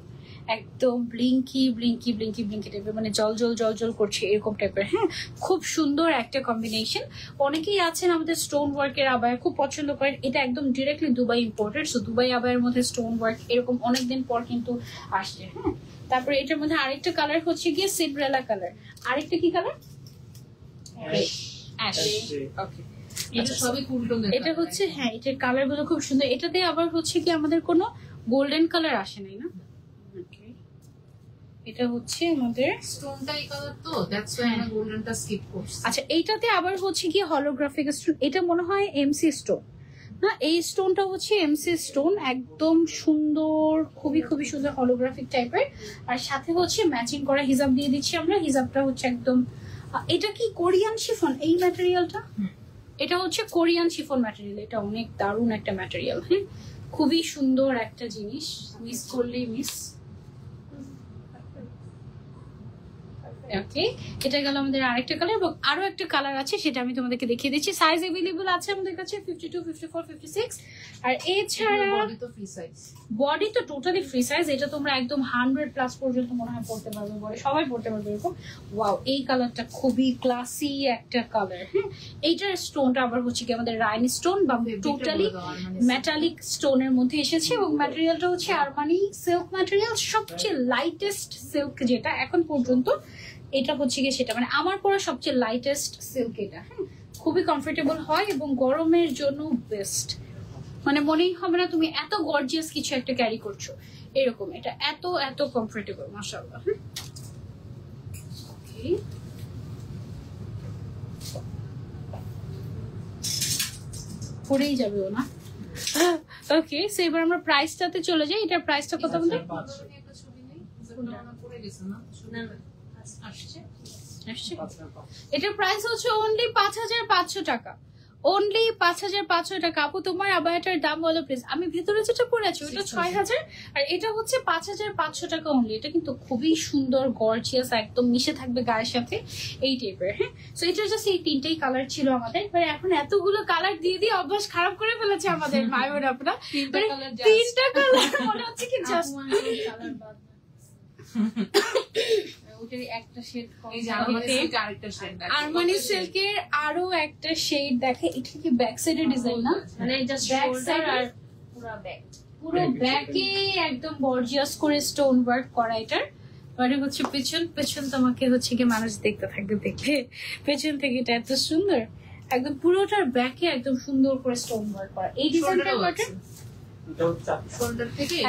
একদম ব্লিঙ্কি ব্লিঙ্কি ব্লিঙ্কি ব্লিঙ্কি টাইপের, মানে জল জল জল জল করছে এরকম টাইপের। হ্যাঁ, খুব সুন্দর একটা কম্বিনেশন। অনেকেই আছেন আমাদের স্টোন ওয়ার্কের আবায়া খুব পছন্দ করেন। এটা একদম directly Dubai imported, so Dubai আবায়ের মধ্যে স্টোন ওয়ার্ক এরকম অনেকদিন পর কিন্তু আসছে। হ্যাঁ, তারপরে এটার মধ্যে আরেকটা কালার হচ্ছে গিয়ে সিন্ড্রেলা কালার। আরেকটা কি কালার? অ্যাশ। ওকে, এটা সবই কুল টোন। এটা হচ্ছে, হ্যাঁ, এটার কালার গুলো খুব সুন্দর। এটাতে আবার হচ্ছে কি আমাদের কোনো গোল্ডেন কালার আসে নাই না? এটা হচ্ছে আমাদের স্টোনটা এই কালার, তো দ্যাটস ওয়াই আমি গোল্ডেনটা স্কিপ করছি। আচ্ছা, এইটাতে আবার হচ্ছে কি হলোগ্রাফিক স্টোন। এটা মনে হয় এমসি স্টোন না? এই স্টোনটা হচ্ছে এমসি স্টোন, একদম সুন্দর, খুবই খুবই সুন্দর হলোগ্রাফিক টাইপের। আর সাথে হচ্ছে ম্যাচিং করা হিজাব দিয়ে দিচ্ছি আমরা। হিজাবটা হচ্ছে একদম, এটা কি কোরিয়ান শিফন এই ম্যাটেরিয়ালটা? এটা হচ্ছে কোরিয়ান শিফন ম্যাটেরিয়াল। এটা অনেক দারুণ একটা ম্যাটেরিয়াল। হ্যাঁ, খুবই সুন্দর একটা জিনিস, মিস করলেই মিস। ওকে, এটা গেল আমাদের আরেকটা কালার, এবং আরো একটা কালার আছে সেটা আমি তোমাদেরকে দেখিয়ে দিচ্ছি। সাইজ अवेलेबल আছে আমাদের কাছে 52, 54, 56। আর এছাড়া বডি তো ফ্রি সাইজ, বডি তো টোটালি ফ্রি সাইজ। এটা তোমরা একদম 100+ পর্যন্ত মনে হয় পড়তে পারবে, বডি সবাই পড়তে পারবে এরকম। ওয়াও, এই কালারটা খুবই ক্লাসি একটা কালার। হ্যাঁ, এইটার স্টোনটা আবার হচ্ছে কি আমাদের রাইন স্টোন বা টোটালি মেটালিক স্টোনের মধ্যে এসেছে, এবং ম্যাটেরিয়ালটা হচ্ছে আরমানি সিল্ক ম্যাটেরিয়াল, সবচেয়ে লাইটেস্ট সিল্ক যেটা এখন পর্যন্ত। এটা হচ্ছে গিয়ে সেটা, মানে আমার পরা সবচেয়ে লাইটেস্ট সিল্ক এটা। হ্যাঁ, খুবই কমফোর্টেবল হয় এবং গরমের জন্য বেস্ট। মানে মনেই হবে না তুমি এত গর্জিয়াস কিছু একটা ক্যারি করছো এরকম। এটা এত এত কমফোর্টেবল, মাশাআল্লাহ। ওকে, পরেই যাবে ও না? ওকে, সো এবার আমরা প্রাইসটাতে চলে যাই। এটার প্রাইসটা কত আমাদের? একটা ছবি নেই, যেটা পড়ে গেছে না? আসছে। এটার প্রাইস হচ্ছে অনলি 5,500 টাকা। অনলি 5,500 টাকা। আপু তোমার আবায়াটার দাম বলো প্লিজ। আমি ভিতরে যেটা পরে আছি ওটা 6,000, আর এটা হচ্ছে 5,500 টাকা অনলি। এটা কিন্তু খুবই সুন্দর, গর্জিয়াস, একদম মিশে থাকবে গায়ের সাথে এই টাইপের। হ্যাঁ, সো এটা জাস্ট এই 3টাই কালার ছিল আমাদের। এবার এখন এতগুলো কালার দিয়ে দিয়ে অভ্যাস খারাপ করে ফেলেছে আমাদের মায়ের। আপনারা 3টা কালার মনে হচ্ছে কি জাস্ট কালার বাদ। একটা শেড আরমানি সিল্কের আরো একটা শেড দেখে। এটা কি ব্যাক সাইডের ডিজাইন না? মানে জাস্ট ব্যাক সাইড আর পুরো ব্যাকে একদম গর্জিয়াস করে স্টোন ওয়ার্ক করা। এটার মানে হচ্ছে পেছন তোমাকে হচ্ছে কি মানুষ দেখতে থাকবে, দেখবে পেছন থেকে। এটা এত সুন্দর, একদম পুরোটার ব্যাকে একদম সুন্দর করে স্টোন ওয়ার্ক করা। এই ডিজাইনটা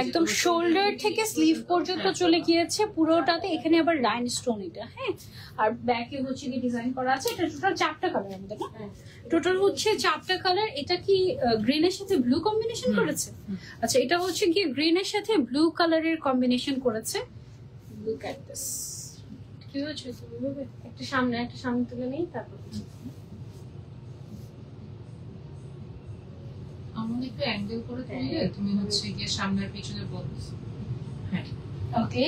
একদম শোল্ডার থেকে স্লিভ পর্যন্ত চলে গিয়েছে পুরোটাতে। এখানে আবার রাইন স্টোন এটা। হ্যাঁ, আর ব্যাকে হচ্ছে কি ডিজাইন করা আছে। এটা টোটাল 4টা কালার আমাদের না? টোটাল হচ্ছে 4টা কালার। এটা কি গ্রিনের সাথে ব্লু কম্বিনেশন করেছে? আচ্ছা, এটা হচ্ছে কি গ্রিনের সাথে ব্লু কালারের কম্বিনেশন করেছে। লুক এট দিস, কি হচ্ছে? একটা সামনে তুলে নেই, তারপর আমার এমন একটু অ্যাঙ্গেল করে তুললে তুমি হচ্ছে গিয়ে সামনের পিছনে বলছ। হ্যাঁ ওকে,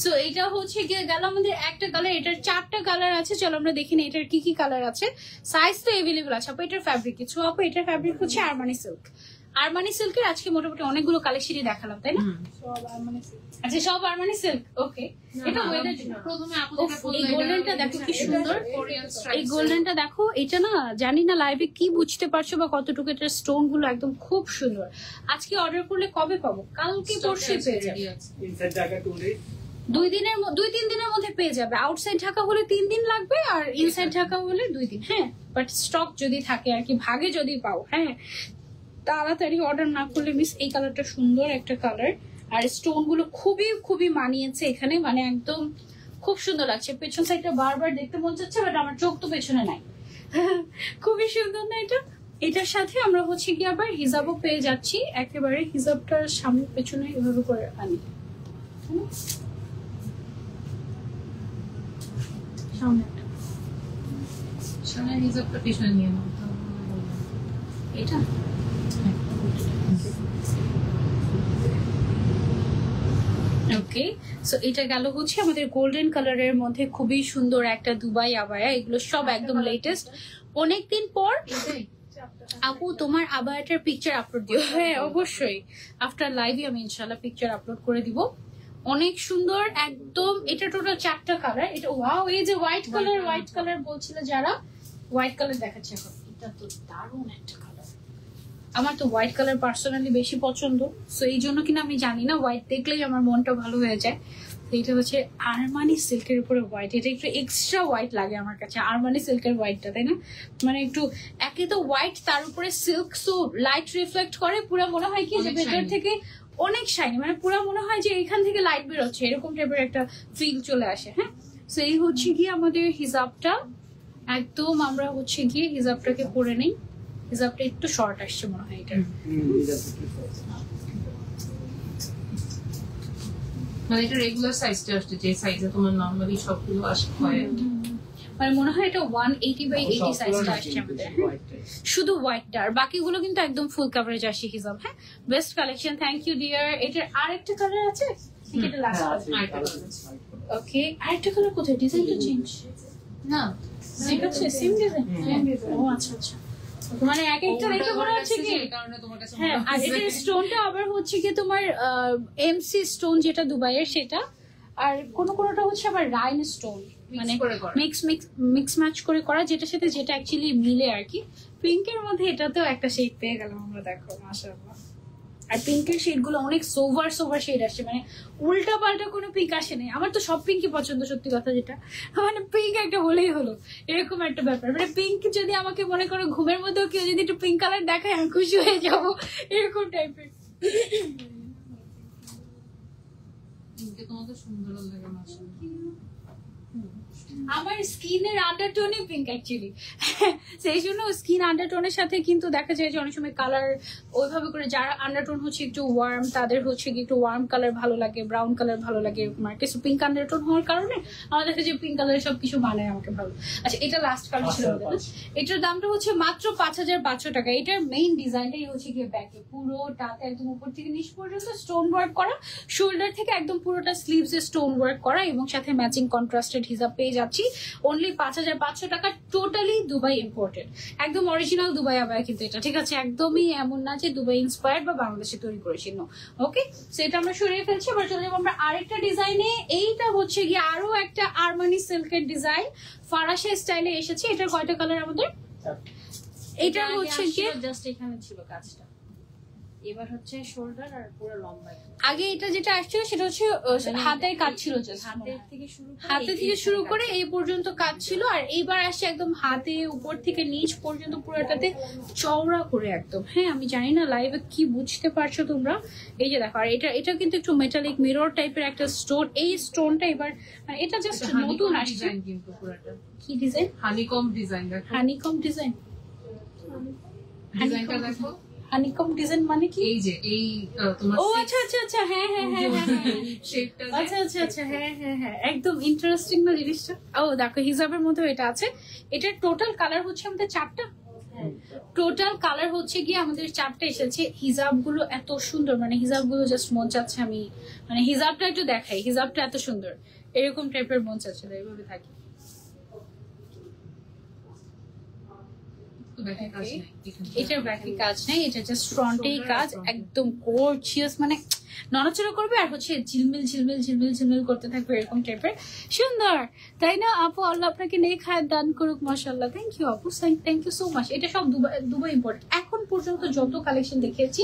সো এটা হচ্ছে গিয়ে গেল আমাদের একটা কালার। এটার 4টা কালার আছে, চলো আমরা দেখি না এটার কি কি কালার আছে। সাইজ তো अवेलेबल আছে আপু। এটার ফ্যাব্রিক কিছু আপু, এটার ফ্যাব্রিক হচ্ছে আরমানি সিল্ক। আরমানি সিল্কের আজকে মোটামুটি অনেকগুলো কালেকশনই দেখালাম, তাই না? আচ্ছা, সব আরমানি সিল্ক। ওকে, এটা ওয়েদার প্রথমে আপু এই গোল্ডেনটা দেখো কি সুন্দর। এই গোল্ডেনটা দেখো, এটা না জানি না লাইভে কি বুঝতে পারছো বা কতটুকু এটার স্টোন গুলো একদম খুব সুন্দর। আজকে অর্ডার করলে কবে পাবো? কালকে পরশু পেয়ে যাবে। ইনসাইড ঢাকা 2 ডে 2-3 দিনের মধ্যে পেয়ে যাবে। আউটসাইড ঢাকা হলে 3 দিন লাগবে, আর ইনসাইড ঢাকা হলে 2 দিন। হ্যাঁ, বাট স্টক যদি থাকে আর কি, ভাগে যদি পাও। হ্যাঁ, তাড়াতাড়ি অর্ডার না করলে মিস। এই কালারটা সুন্দর একটা কালার, আর স্টোন গুলো খুবই খুবই মানিয়েছে এখানে, মানে একদম খুব সুন্দর লাগছে। পেছন সাইডটা বারবার দেখতে মন চাচ্ছে, বাট আমার চোখ তো পেছনে নাই। খুবই সুন্দর না এটা? এটার সাথে আমরা হচ্ছে কি আবার হিজাবও পেয়ে যাচ্ছি। একেবারে হিজাবটার সামনে পেছনে এভাবে করে আনি, সামনে একটা। সামনে হিজাবটা পিছনে নিয়ে নাও। এটা ওকে, সো এটা গেল হচ্ছে আমাদের গোল্ডেন কালারের মধ্যে খুবই সুন্দর একটা দুবাই আবায়া। এগুলো সব একদম লেটেস্ট। অনেকদিন পর আপু তোমার আবায়াটার পিকচার আপলোড দিও। হ্যাঁ অবশ্যই, আফটার লাইভে আমি ইনশাআল্লাহ পিকচার আপলোড করে দিব। অনেক সুন্দর একদম। এটা টোটাল 4টা কালার। এটা ওয়াও, এই যে হোয়াইট কালার বলছিল যারা, হোয়াইট কালার দেখাচ্ছে এখন। এটা তো দারুণ একটা কালার। আমার তো হোয়াইট কালার পার্সোনালি বেশি পছন্দ, সো এই জন্য কিনা আমি জানি না, হোয়াইট দেখলেই আমার মনটা ভালো হয়ে যায়। তো এটা হচ্ছে আরমানি সিল্কের উপরে হোয়াইট। এটা একটু এক্সট্রা হোয়াইট লাগে আমার কাছে, আরমানি সিল্কের হোয়াইটটা, তাই না? মানে একটু একে তো হোয়াইট, তার উপরে সিল্ক, সো লাইট রিফ্লেক্ট করে। পুরো মনে হয় কি যে ভেতর থেকে অনেক শাইনি, মানে পুরো মনে হয় যে এখান থেকে লাইট বেরোচ্ছে, এরকম টাইপের একটা ফিল চলে আসে। হ্যাঁ, সো এই হচ্ছে গিয়ে আমাদের হিজাবটা। একদম আমরা হচ্ছে গিয়ে হিজাবটাকে পরে নেই। হিজাবটা একটু শর্ট আসছে মনে হয় এটা। মানে এটা রেগুলার সাইজটা আসছে, যে সাইজে তোমার নরমালি সবগুলো আসে হয়। মানে মনে হয় এটা 180/80 সাইজটা আসছে আমাদের, শুধু হোয়াইটটা। আর বাকিগুলো কিন্তু একদম ফুল কভারেজ আসে হিজাব। হ্যাঁ, best collection, thank you dear. এটার আরেকটা কালার আছে, এটা লাস্ট। ওকে, আরেকটা কালার কোথায়? ডিজাইনটা চেঞ্জ না, ঠিক আছে, সেম ডিজাইন। ও আচ্ছা আচ্ছা, মানে এক একটা দেখে মনে হচ্ছে কি। হ্যাঁ, আর এটার স্টোনটা আবার হচ্ছে কি তোমার এমসি স্টোন যেটা দুবাইয়ের সেটা, আর কোনোটা হচ্ছে আবার রাইন স্টোন, মানে মিক্স ম্যাচ করে করা, যেটার সাথে যেটা অ্যাকচুয়ালি মিলে আর কি। পিঙ্কের মধ্যে এটাতেও একটা শেড পেয়ে গেলাম আমরা, দেখো মাশাআল্লাহ। আর পিঙ্কের শেড গুলো অনেক সোভার শেড আসছে, মানে উল্টা পাল্টা কোনো পিঙ্ক আসে নাই। আমার তো সব পিঙ্কই পছন্দ, সত্যি কথা যেটা, মানে পিঙ্ক একটা হলেই হলো, এরকম একটা ব্যাপার। মানে পিঙ্ক যদি আমাকে মনে করো ঘুমের মধ্যেও কেউ যদি একটু পিঙ্ক কালার দেখায় আমি খুশি হয়ে যাবো, এরকম টাইপের। পিঙ্কে তোমাকে সুন্দর লাগে মাশাআল্লাহ। আমার স্কিনের আন্ডারটোনই পিঙ্ক অ্যাকচুয়ালি, সেই জন্য স্কিন আন্ডারটোনের সাথে কিন্তু দেখা যায় যে অনেক সময় কালার ওইভাবে করে, যারা আন্ডারটোন হচ্ছে একটু ওয়ার্ম, তাদের হচ্ছে কি একটু ওয়ার্ম কালার ভালো লাগে, ব্রাউন কালার ভালো লাগে এরকম আর কিছু। পিঙ্ক আন্ডারটোন হওয়ার কারণে আমার দেখা যায় পিঙ্ক কালারের সবকিছু মানায় আমাকে ভালো। আচ্ছা, এটা লাস্ট কালার ছিল আমাদের। এটার দামটা হচ্ছে মাত্র 5500 টাকা। এটার মেইন ডিজাইনটাই হচ্ছে গিয়ে ব্যাকে পুরোটাতে একদম উপর থেকে নিচ পর্যন্ত স্টোন ওয়ার্ক করা, শোল্ডার থেকে একদম পুরোটা স্লিভস এ স্টোন ওয়ার্ক করা, এবং সাথে ম্যাচিং কন্ট্রাস্টেড হিজাব পেয়ে যাচ্ছি অনলি 5500 টাকা। টোটালি দুবাই ইম্পোর্টেড, একদম অরিজিনাল দুবাই আবায়া কিন্তু এটা, ঠিক আছে? একদমই এমন না যে দুবাই ইন্সপায়ার্ড বা বাংলাদেশে তৈরি করেছিল। ওকে, সেটা আমরা সরিয়ে ফেলছি। এবার চলে যাবো আমরা আরেকটা ডিজাইনে। এইটা হচ্ছে গিয়ে আরো একটা আরমানি সিল্কের ডিজাইন, ফারাশা স্টাইলে এসেছে। এটার কয়টা কালার আমাদের? এটা হচ্ছে গিয়ে জাস্ট এখানে ছিল কাজটা, এবার হচ্ছে শোল্ডার আর পুরো লম্বা। আগে এটা যেটা আসছিল সেটা হচ্ছে হাতের কাজ ছিল, হাতে থেকে শুরু করে এই পর্যন্ত কাজ ছিল। আর এইবার আসছে একদম হাতে উপর থেকে নিচ পর্যন্ত পুরোটাতে চওড়া করে একদম। হ্যাঁ, আমি জানি না লাইভে কি বুঝতে পারছো তোমরা। এই যে দেখো, আর এটা কিন্তু একটু মেটালিক মিরর টাইপের একটা স্টোন। এই স্টোনটা এবার মানে এটা জাস্ট নতুন আসছে কিন্তু পুরোটা কি ডিজাইন? Honeycomb design. দেখো হানিকম ডিজাইন, ডিজাইনটা দেখো। হানিকম ডিজাইন মানে কি? এই যে এই তোমার ও আচ্ছা আচ্ছা আচ্ছা, হ্যাঁ হ্যাঁ হ্যাঁ হ্যাঁ, শেপটা আচ্ছা আচ্ছা আচ্ছা, হ্যাঁ হ্যাঁ হ্যাঁ, একদম ইন্টারেস্টিং না জিনিসটা। ও দেখো, হিজাবের মধ্যে এটা আছে। এটার টোটাল কালার হচ্ছে আমাদের 4টা। টোটাল কালার হচ্ছে গিয়ে আমাদের 4টা এসেছে। হিজাব গুলো এত সুন্দর, মানে হিজাব গুলো জাস্ট মন চাচ্ছে আমি মানে হিজাবটা একটু দেখাই, হিজাবটা এত সুন্দর, এরকম টাইপের মন চাচ্ছে, এইভাবে থাকি। এটার ব্যাকে কাজ নাই, এটা জাস্ট ফ্রন্টেই কাজ, একদম গর্জিয়াস, মানে নড়াচড়া করবে আর হচ্ছে ঝিলমিল ঝিলমিল ঝিলমিল ঝিলমিল করতে থাকবে, এরকম টাইপের সুন্দর, তাই না আপু? আল্লাহ আপনাকে নেক হায়াত দান করুক, মাশাআল্লাহ। থ্যাংক ইউ আপু, থ্যাংক ইউ সো মাচ। এটা সব দুবাই ইম্পোর্টেড। এখন পর্যন্ত যত কালেকশন দেখিয়েছি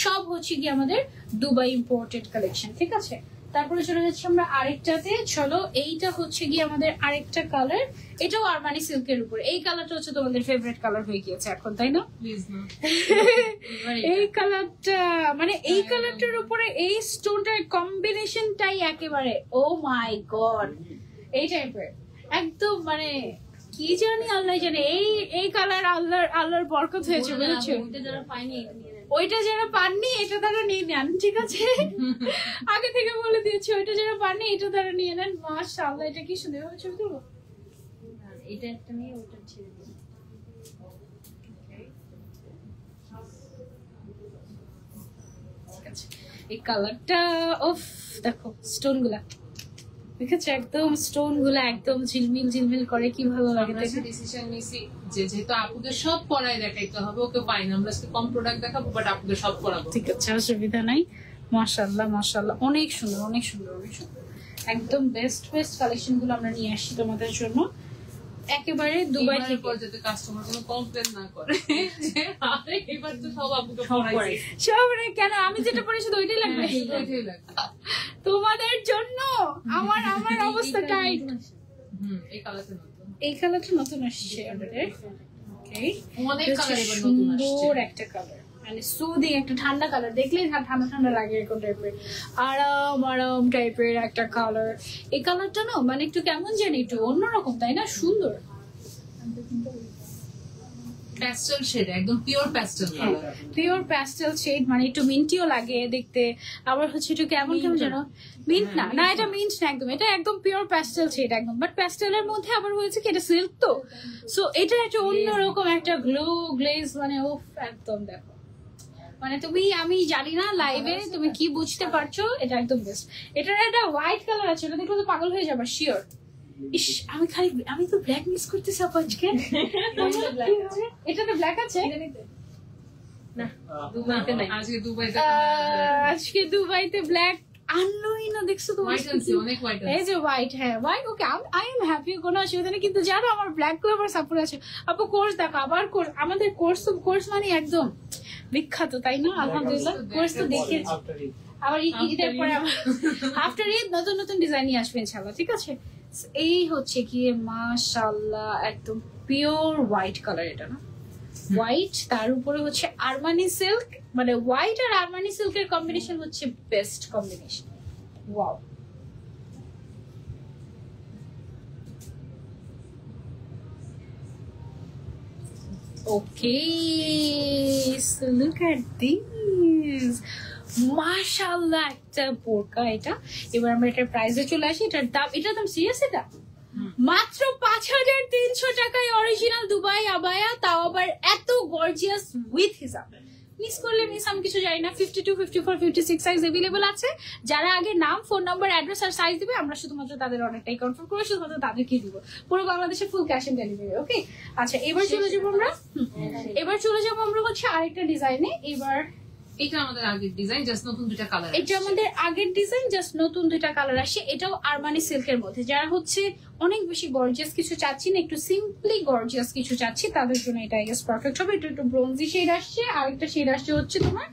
সব হচ্ছে কি আমাদের দুবাই ইম্পোর্টেড কালেকশন, ঠিক আছে? তারপরে চলে যাচ্ছি আমরা আরেকটাতে। চলো, এইটা হচ্ছে গিয়ে আমাদের আরেকটা কালার, এটাও আরমানি সিল্কের উপর। এই কালারটা হচ্ছে তোমাদের ফেভারিট কালার হয়ে গিয়েছে এখন, তাই না? এই কালারটা মানে এই কালারটার উপরে এই স্টোনটার কম্বিনেশনটাই একেবারে ও মাই গড, এই টাইপের একদম, মানে কি জানি আল্লাহ জানে। এই কালার আল্লাহর বরকত হয়েছে, বুঝেছো? ওইটা যারা পাননি এটা তারা নিয়ে নেন, ঠিক আছে? আগে থেকে বলে দিয়েছি, ওইটা যারা পাননি এটা তারা নিয়ে নেন। মাশাআল্লাহ, এটা কি সুন্দর হয়েছে, বুঝলো? এটা একটা নিয়ে ওটা ছেড়ে দিই। এই কালারটা অফ, দেখো স্টোন গুলা, দেখেছো? একদম স্টোন গুলা একদম ঝিলমিল ঝিলমিল করে, কি ভালো লাগে। ডিসিশন নিছি যে যেহেতু আপুদের সব পড়ায় দেখাইতে হবে, ওকে পাই না, আমরা আজকে কম প্রোডাক্ট দেখাবো, বাট আপুদের সব পড়াবো, ঠিক আছে, অসুবিধা নাই। মাশাআল্লাহ মাশাআল্লাহ, অনেক সুন্দর অনেক সুন্দর অনেক সুন্দর, একদম বেস্ট কালেকশন গুলো আমরা নিয়ে আসছি তোমাদের জন্য একেবারে দুবাই থেকে। যাতে কাস্টমার কোনো কমপ্লেন না করে যে আরে এবার তো সব আপুকে পড়াইছি, সব কেন আমি যেটা পড়েছি তো ওইটাই লাগবে, ওইটাই লাগবে তোমাদের জন্য। আমার অবস্থা টাইট। এই কালারটা নতুন, এই কালারটা নতুন আসছে আমাদের। ওকে, অনেক কালার এবার নতুন আসছে, সুন্দর একটা কালার, মানে সুদিং একটা ঠান্ডা কালার, দেখলেই ঠান্ডা ঠান্ডা লাগে, এরকম টাইপের আরাম টাইপের একটা কালার। এই কালারটা না মানে একটু কেমন জানি একটু অন্যরকম, তাই না? সুন্দর প্যাস্টেল শেড, একদম pure pastel colour, pure pastel shade, মানে একটু মিন্টিও লাগে দেখতে, আবার হচ্ছে একটু কেমন কেমন যেন মিন্ট না, না এটা মিন্ট না, একদম এটা একদম পিওর প্যাস্টেল শেড একদম, বাট প্যাস্টেলের মধ্যে আবার হয়েছে কি এটা সিল্ক তো, সো এটা একটা অন্যরকম একটা গ্লেজ, মানে ও একদম দেখো, মানে তুমি আমি জানি না লাইভে তুমি কি বুঝতে পারছো, এটা একদম বেস্ট। এটার একটা হোয়াইট কালার আছে, এটা দেখলে তো পাগল হয়ে যাবে শিওর। ইস, আমি তো ব্ল্যাক মিস করতেছি আপু আজকে। এটাতে ব্ল্যাক আছে না, দুবাইতে নাই। আজকে দুবাইতে ব্ল্যাক আনলোই না, দেখছো তো? অনেক হোয়াইট এই যে হোয়াইট, হ্যাঁ white, okay I am happy, কোনো অসুবিধা নেই। কিন্তু জানো আমার ব্ল্যাক কালার সাপোর্ট আছে আপু। কোর্স দেখো, আবার কোর্স, আমাদের কোর্স মানে একদম বিখ্যাত, তাই না? আলহামদুলিল্লাহ কোর্স তো দেখেছি। আবার ঈদের পরে আফটার ঈদ নতুন নতুন ডিজাইন নিয়ে আসবে ইনশাআল্লাহ, ঠিক আছে? এই হচ্ছে কি মাশাআল্লাহ একদম পিওর হোয়াইট কালার, এটা না হোয়াইট, তার উপরে হচ্ছে আরমানি সিল্ক, মানে হোয়াইট আর আরমানি সিল্কের কম্বিনেশন হচ্ছে best combination. Wow, okay, so look at these. মাশাআল্লাহ একটা বোরকা এটা। এবার আমরা এটার প্রাইসে চলে আসি। এটার দাম সিরিয়াস, এটা মাত্র 5300 টাকায় অরিজিনাল দুবাই আবায়া, তাও আবার এত গর্জিয়াস উইথ হিজাব। মিস করলে মিস, আমি কিছু জানি না। 52, 54, 56 সাইজ अवेलेबल আছে। যারা আগে নাম, ফোন নাম্বার, অ্যাড্রেস আর সাইজ দিবে, আমরা শুধুমাত্র তাদের অনেকটাই কনফার্ম করে শুধুমাত্র তাদেরকে দিব। পুরো বাংলাদেশে ফুল ক্যাশ অন ডেলিভারি। ওকে, আচ্ছা এবার চলে যাবো আমরা হচ্ছে আরেকটা ডিজাইনে। এবার এটা আমাদের আগের ডিজাইন, জাস্ট নতুন দুইটা কালার, এটা আমাদের আগের ডিজাইন, জাস্ট নতুন দুইটা কালার আসে। এটাও আরমানি সিল্কের মধ্যে। যারা হচ্ছে অনেক বেশি গর্জিয়াস কিছু চাচ্ছি না, একটু সিম্পলি গর্জিয়াস কিছু চাচ্ছি, তাদের জন্য এটা আই গেস পারফেক্ট হবে। এটা একটু ব্রোঞ্জি শেড আসছে, আরেকটা শেড আসছে হচ্ছে তোমার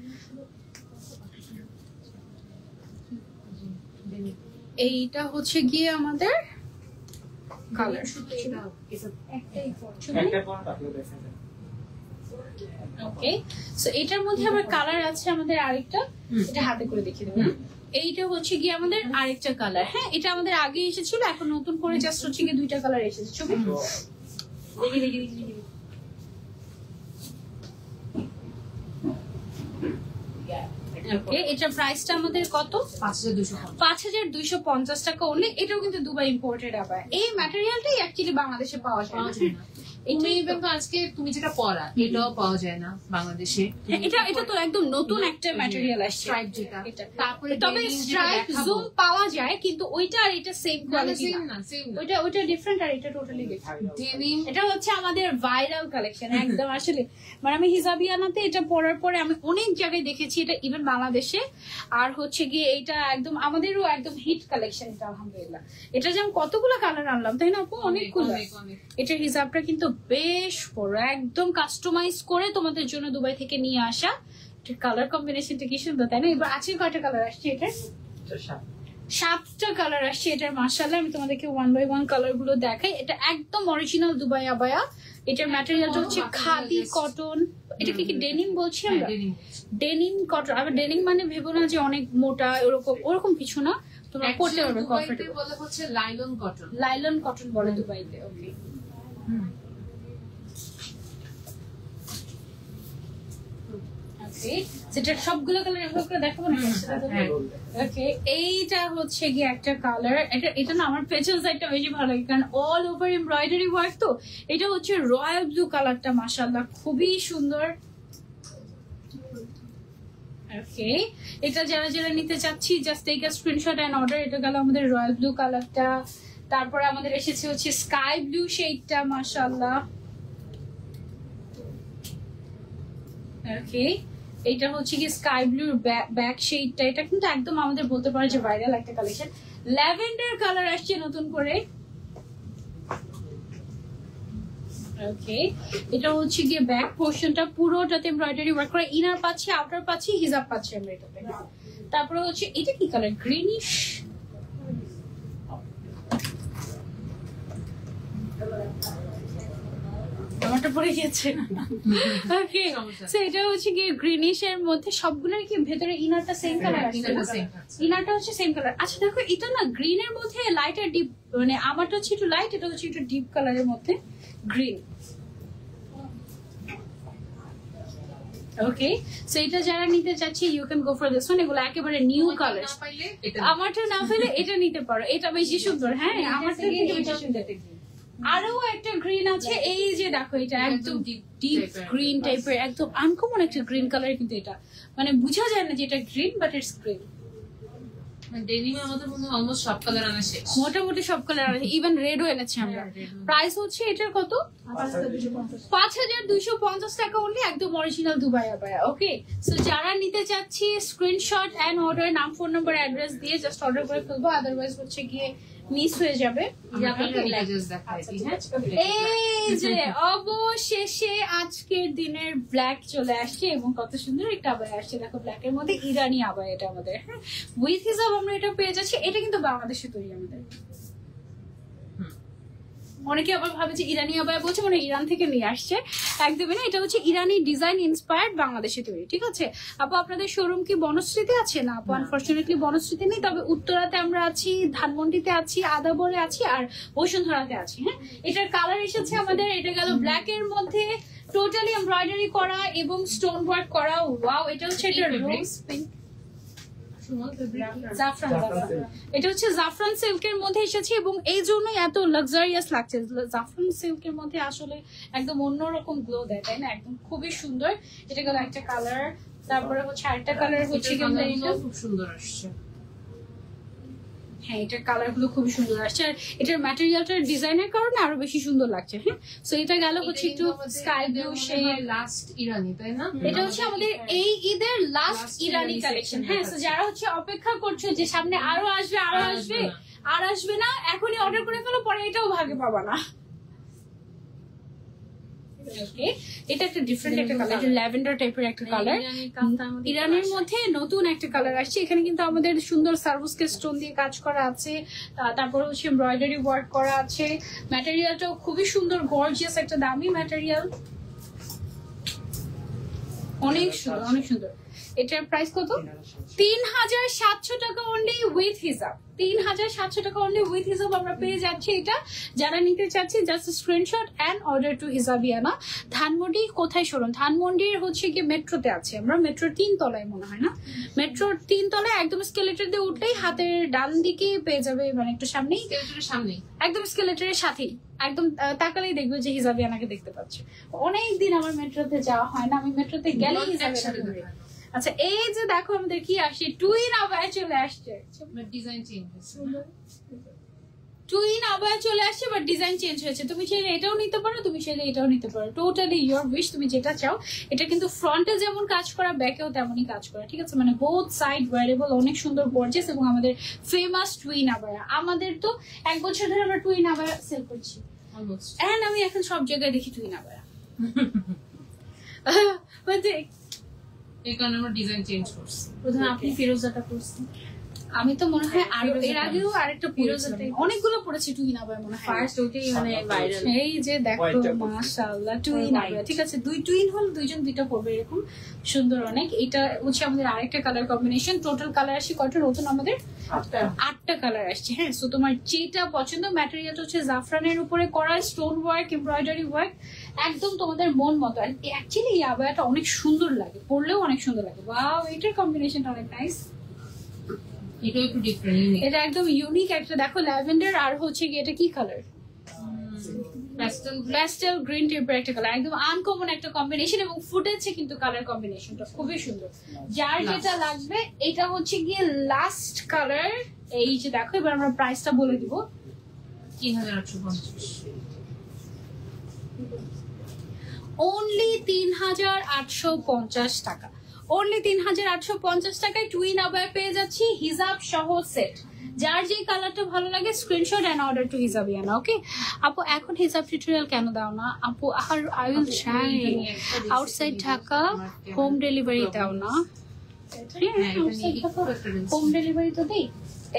এইটা হচ্ছে গিয়ে আমাদের কালার। ওকে, সো এটার মধ্যে আবার কালার আছে আমাদের আরেকটা, এটা হাতে করে দেখিয়ে দেবো। এইটা হচ্ছে গিয়ে আমাদের আরেকটা কালার। হ্যাঁ, এটা আমাদের আগে এসেছিল, এখন নতুন করে জাস্ট হচ্ছে গিয়ে দুইটা কালার এসেছে। ছবি দেখি। ওকে, এটার প্রাইসটা আমাদের কত? 5250 টাকা অনলি। এটাও কিন্তু দুবাই ইম্পোর্টেড আবার। এই ম্যাটেরিয়ালটাই অ্যাকচুয়ালি বাংলাদেশে পাওয়া যায় না। তুমি ইভেন তো আজকে তুমি যেটা পরা এটাও পাওয়া যায় না বাংলাদেশে। এটা তো একদম নতুন একটা ম্যাটেরিয়াল আসছে স্ট্রাইপ যেটা, তারপরে তবে স্ট্রাইপ জুম পাওয়া যায় কিন্তু ওইটা আর এটা সেম কোয়ালিটি না, ওইটা ডিফারেন্ট আর এটা টোটালি ডিফারেন্ট। ডেনিম এটা হচ্ছে আমাদের ভাইরাল কালেকশন একদম। আসলে মানে আমি হিজাবিয়ানাতে এটা পরার পরে আমি অনেক জায়গায় দেখেছি, এটা ইভেন বাংলাদেশে। আর হচ্ছে গিয়ে এটা একদম আমাদেরও একদম হিট কালেকশন এটা, আলহামদুলিল্লাহ। এটা যেমন কতগুলো কালার আনলাম তাই না আপু, অনেকগুলো। এটার হিজাবটা কিন্তু বেশ বড়, একদম কাস্টমাইজ করে তোমাদের জন্য দুবাই থেকে নিয়ে আসা। এটার কালার কম্বিনেশনটা কি সুন্দর তাই না। এবার আজকে কয়টা কালার আসছে এটার? 7টা কালার আসছে এটার। মাশাআল্লাহ, আমি তোমাদেরকে 1 বাই 1 কালার গুলো দেখাই। এটা একদম অরিজিনাল দুবাই আবায়া। এটার ম্যাটেরিয়ালটা হচ্ছে খাদি কটন। এটাকে কি ডেনিম বলছি আমরা? Denim cotton. আবার ডেনিম মানে ভেবো না যে অনেক মোটা, ওরকম কিছু না, তোমরা পড়তে পারবে কমফোর্টেবল। বলে হচ্ছে লাইলন কটন, লাইলন কটন বলে দুবাইতে। ওকে, সেটা সবগুলো কালার এভাবে করে দেখাবো না। ওকে, এইটা হচ্ছে গিয়ে একটা কালার। এটা না আমার পেছন সাইডটা বেশি ভালো লাগে কারণ অল ওভার এমব্রয়ডারি ওয়ার্ক তো। এটা হচ্ছে রয়্যাল ব্লু কালারটা, মাশাআল্লাহ খুবই সুন্দর। ওকে, এটা যারা যারা নিতে চাচ্ছি just take a screenshot and order. এটা গেল আমাদের রয়্যাল ব্লু কালারটা। তারপরে আমাদের এসেছে হচ্ছে স্কাই ব্লু শেডটা, মাশাআল্লাহ। ওকে, এটা হচ্ছে কি স্কাই ব্লুর ব্যাক শেডটা। এটা কিন্তু একদম আমাদের বলতে পারো যে ভাইরাল একটা কালেকশন। ল্যাভেন্ডার কালার আসছে নতুন করে। ওকে, এটা হচ্ছে গিয়ে ব্যাক পোর্শনটা পুরোটাতে এমব্রয়ডারি ওয়ার্ক করা। ইনার পাচ্ছি, আউটার পাচ্ছি, হিজাব পাচ্ছি আমরা এটাতে। তারপরে হচ্ছে এটা কি কালার? গ্রিনিশ। আমারটা পরে গিয়েছে। ওকে, সো এটা হচ্ছে গিয়ে গ্রিনিশ এর মধ্যে। সবগুলোর কি ভেতরে ইনারটা সেম কালার আছে? ইনারটা হচ্ছে সেম কালার। আচ্ছা দেখো, এটা না গ্রিন এর মধ্যে লাইট আর ডিপ, মানে আমারটা হচ্ছে একটু লাইট, এটা হচ্ছে একটু ডিপ কালারের মধ্যে গ্রিন। ওকে, সো এটা যারা নিতে চাচ্ছি you can go for this one. এগুলো একেবারে নিউ কালার। আমারটা না পেলে এটা নিতে পারো, এটা বেশি সুন্দর। হ্যাঁ, আমারটা কিন্তু বেশি সুন্দর। আরো একটা গ্রিন আছে, এই যে দেখো, এটা একদম ডিপ গ্রিন টাইপের, একদম আনকমন একটা গ্রিন কালার। কিন্তু এটা মানে বোঝা যায় না যে এটা গ্রিন, বাট ইটস গ্রিন। ডেনিমে আমাদের মনে হয় অলমোস্ট সব কালার আনা শেষ, মোটামুটি সব কালার আছে, ইভেন রেডও এনেছি আমরা। প্রাইস হচ্ছে এটার কত? 5250 টাকা অনলি, একদম অরিজিনাল দুবাই আবায়া। ওকে, সো যারা নিতে চাচ্ছি স্ক্রিনশট এন্ড অর্ডার, নাম, ফোন নাম্বার, অ্যাড্রেস দিয়ে জাস্ট অর্ডার করে ফেলবো, আদারওয়াইজ হচ্ছে গিয়ে মিস হয়ে যাবে। এই যে অবশেষে আজকের দিনের ব্ল্যাক চলে আসছে এবং কত সুন্দর একটা আবায়া আসছে। দেখো, ব্ল্যাক এর মধ্যে ইরানি আবায়া এটা আমাদের। হ্যাঁ, উইথ হিসাব আমরা এটা পেয়ে যাচ্ছি। এটা কিন্তু বাংলাদেশে তৈরি আমাদের। অনেকে আবার ভাবে যে ইরানি আবায়া বলছে মানে ইরান থেকে নিয়ে আসছে, একদমই না। এটা হচ্ছে ইরানি ডিজাইন ইন্সপায়ার্ড, বাংলাদেশে তৈরি। ঠিক আছে আপু, আপনাদের শোরুম কি বনশ্রীতে আছে? না আপু, আনফরচুনেটলি বনশ্রীতে নেই, তবে উত্তরাতে আমরা আছি, ধানমন্ডিতে আছি, আদাবরে আছি, আর বসুন্ধরাতে আছি। হ্যাঁ, এটার কালার এসেছে আমাদের, এটা গেল ব্ল্যাক এর মধ্যে টোটালি এমব্রয়ডারি করা এবং স্টোন ওয়ার্ক করা। ওয়াও, এটা হচ্ছে এটা রোজ পিঙ্ক, এটা হচ্ছে জাফরান সিল্কের মধ্যে এসেছে এবং এই জন্যই এত লাক্সারিয়াস লাগছে। জাফরান সিল্কের মধ্যে আসলে একদম অন্যরকম গ্লো দেয়, তাই না? একদম খুবই সুন্দর। এটা গেল একটা কালার। তারপরে হচ্ছে আরেকটা কালার হচ্ছে খুব সুন্দর আসছে। হ্যাঁ, এটার কালার গুলো খুবই সুন্দর আসছে আর এটার ম্যাটেরিয়ালটার ডিজাইনের কারণে আরো বেশি সুন্দর লাগছে। হ্যাঁ, সো এটা গেল হচ্ছে একটু স্কাই ব্লু শেড, লাস্ট ইরানি, তাই না? এটা হচ্ছে আমাদের এই ঈদের লাস্ট ইরানি কালেকশন। হ্যাঁ, সো যারা হচ্ছে অপেক্ষা করছো যে সামনে আরো আসবে আর আসবে না, এখনই অর্ডার করে ফেলো, পরে এটাও ভাগে পাবা না। ওকে, এটা একটা ডিফারেন্ট একটা কালার, এটা ল্যাভেন্ডার টাইপের একটা কালার। ইরানের মধ্যে নতুন একটা কালার আসছে। এখানে কিন্তু আমাদের সুন্দর সার্ভিসকে স্টোন দিয়ে কাজ করা আছে, তারপর হচ্ছে এমব্রয়ডারি ওয়ার্ক করা আছে। ম্যাটেরিয়ালটাও খুবই সুন্দর, গর্জিয়াস একটা দামি ম্যাটেরিয়াল, অনেক সুন্দর, অনেক সুন্দর। এটার প্রাইস কত? 3700 টাকা অনলি উইথ হিসাব। 3700 টাকা অনলি উইথ হিজাব আমরা পেয়ে যাচ্ছি এটা। যারা নিতে চাচ্ছি just screenshot and order to Hijabiana. Dhanmondi কোথায় শোরুম? ধানমন্ডির হচ্ছে কি মেট্রোতে আছে, আমরা মেট্রোর 3 তলায় মনে হয় না, মেট্রোর 3 তলায় একদম স্কেলেটর দিয়ে উঠলেই হাতের ডান দিকে পেয়ে যাবে, মানে একটু সামনেই, সামনেই একদম স্কেলেটরের সাথেই, একদম তাকালেই দেখবে যে হিজাবিয়ানাকে দেখতে পাচ্ছে। অনেকদিন আমার মেট্রোতে যাওয়া হয় না, আমি মেট্রোতে গেলেই হিজাবিয়ানা ধরি। আচ্ছা এই যে দেখো আমাদের কি আসছে, টুইন আবায়া চলে আসছে, ডিজাইন চেঞ্জ হয়েছে। টুইন আবায়া চলে আসছে বাট ডিজাইন চেঞ্জ হয়েছে। তুমি চাইলে এটাও নিতে পারো, তুমি চাইলে এটাও নিতে পারো, টোটালি ইয়োর উইশ, তুমি যেটা চাও। এটা কিন্তু ফ্রন্টে যেমন কাজ করা, ব্যাকেও তেমনই কাজ করা, ঠিক আছে, মানে বোথ সাইড ওয়ারেবল, অনেক সুন্দর গর্জিয়াস। এবং আমাদের ফেমাস টুইন আবায়া, আমাদের তো 1 বছর ধরে আমরা টুইন আবায়া সেল করছি, এন্ড আমি এখন সব জায়গায় দেখি টুইন আবায়া। এই কারণে আমরা ডিজাইন চেঞ্জ করছি। প্রথমে আপনি ফিরোজাটা করছেন, আমি তো মনে হয় আরো এর আগেও আরেকটা পরেছিলাম, অনেকগুলো পড়েছি টুইন আবায়া মনে হয়। ফার্স্ট ওইটাই মানে ভাইরাল। এই যে দেখো মাশাআল্লাহ টুইন আবায়া, ঠিক আছে, 2 টুইন হল, 2জন 2টা পরবে, এরকম সুন্দর অনেক। এটা হচ্ছে আমাদের আরেকটা কালার কম্বিনেশন। টোটাল কালার আসছে কয়টা নতুন? আমাদের 8টা কালার আসছে। হ্যাঁ, সো তোমার যেটা পছন্দ, ম্যাটেরিয়ালটা হচ্ছে জাফরানের উপরে করা, স্টোন ওয়ার্ক, এমব্রয়ডারি ওয়ার্ক, একদম তোমাদের মন মতো। আর অ্যাকচুয়ালি এই আবায়াটা অনেক সুন্দর লাগে, পরলেও অনেক সুন্দর লাগে। ওয়াও, এটার কম্বিনেশনটা অনেক নাইস। এটাও একটু ডিফারেন্ট, এটা একদম ইউনিক একটা, দেখো ল্যাভেন্ডার আর হচ্ছে কি, এটা কি কালার? প্যাস্টেল গ্রিন টাইপের একটা কালার, একদম আনকমন একটা কম্বিনেশন। এবং ফুটেছে কিন্তু কালার কম্বিনেশনটা খুবই সুন্দর। যার যেটা লাগবে, এটা হচ্ছে গিয়ে লাস্ট কালার। এই যে দেখো, এবার আমরা প্রাইসটা বলে দিব। 3850, অনলি 3850 টাকা, অনলি 3850 টাকায় টুইন আবায়া পেয়ে যাচ্ছি হিজাব সহ সেট। যার যে কালারটা ভালো লাগে screenshot and order to Hijabiana. Okay আপু, এখন হিজাব টিউটোরিয়াল কেন দাও না আপু? আর I will try, outside Dhaka home delivery দাও না? হোম ডেলিভারি তো দেই।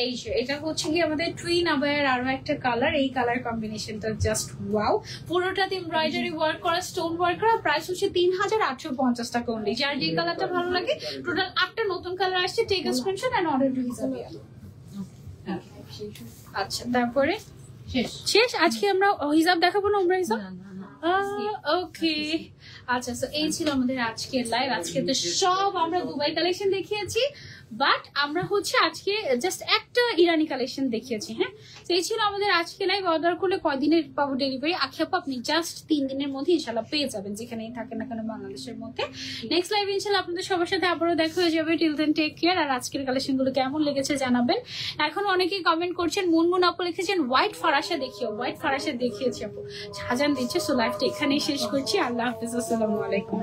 এই যে এটা হচ্ছে কি আমাদের টুইন আবায়ার আরো একটা কালার, এই কালার কম্বিনেশনটা জাস্ট ওয়াও। পুরোটাতে এমব্রয়ডারি ওয়ার্ক করা, স্টোন ওয়ার্ক করা, প্রাইস হচ্ছে 3850 টাকা অনলি। যার যে কালারটা ভালো লাগে, টোটাল 8টা নতুন কালার আসছে, take a screenshot and order to Hijabiana. আচ্ছা তারপরে শেষ, আজকে আমরা হিজাব দেখাবো না, আমরা হিজাব ওকে। আচ্ছা, তো এই ছিল আমাদের আজকের লাইভ। আজকে তো সব আমরা দুবাই কালেকশন দেখিয়েছি, বাট আমরা হচ্ছে আজকে জাস্ট একটা ইরানি কালেকশন দেখিয়েছি। হ্যাঁ, তো এই ছিল আমাদের আজকে লাইভ। অর্ডার করলে কয়দিনের পাবো ডেলিভারি? আখিয়াপা আপনি জাস্ট 3 দিনের মধ্যে ইনশাল্লাহ পেয়ে যাবেন, যেখানেই থাকেন না কেন বাংলাদেশের মধ্যে। নেক্সট লাইভ ইনশাল্লাহ আপনাদের সবার সাথে আবারও দেখা হয়ে যাবে। Till then take care. আর আজকের কালেকশন গুলো কেমন লেগেছে জানাবেন। এখন অনেকেই কমেন্ট করছেন, মুনমুন আপু লিখেছেন হোয়াইট ফারাসা দেখিও, হোয়াইট ফারাসা দেখিয়েছি আপু, সাজান দিচ্ছে। সো লাইভটা এখানেই শেষ করছি। আল্লাহ হাফিজ, আসসালামু আলাইকুম।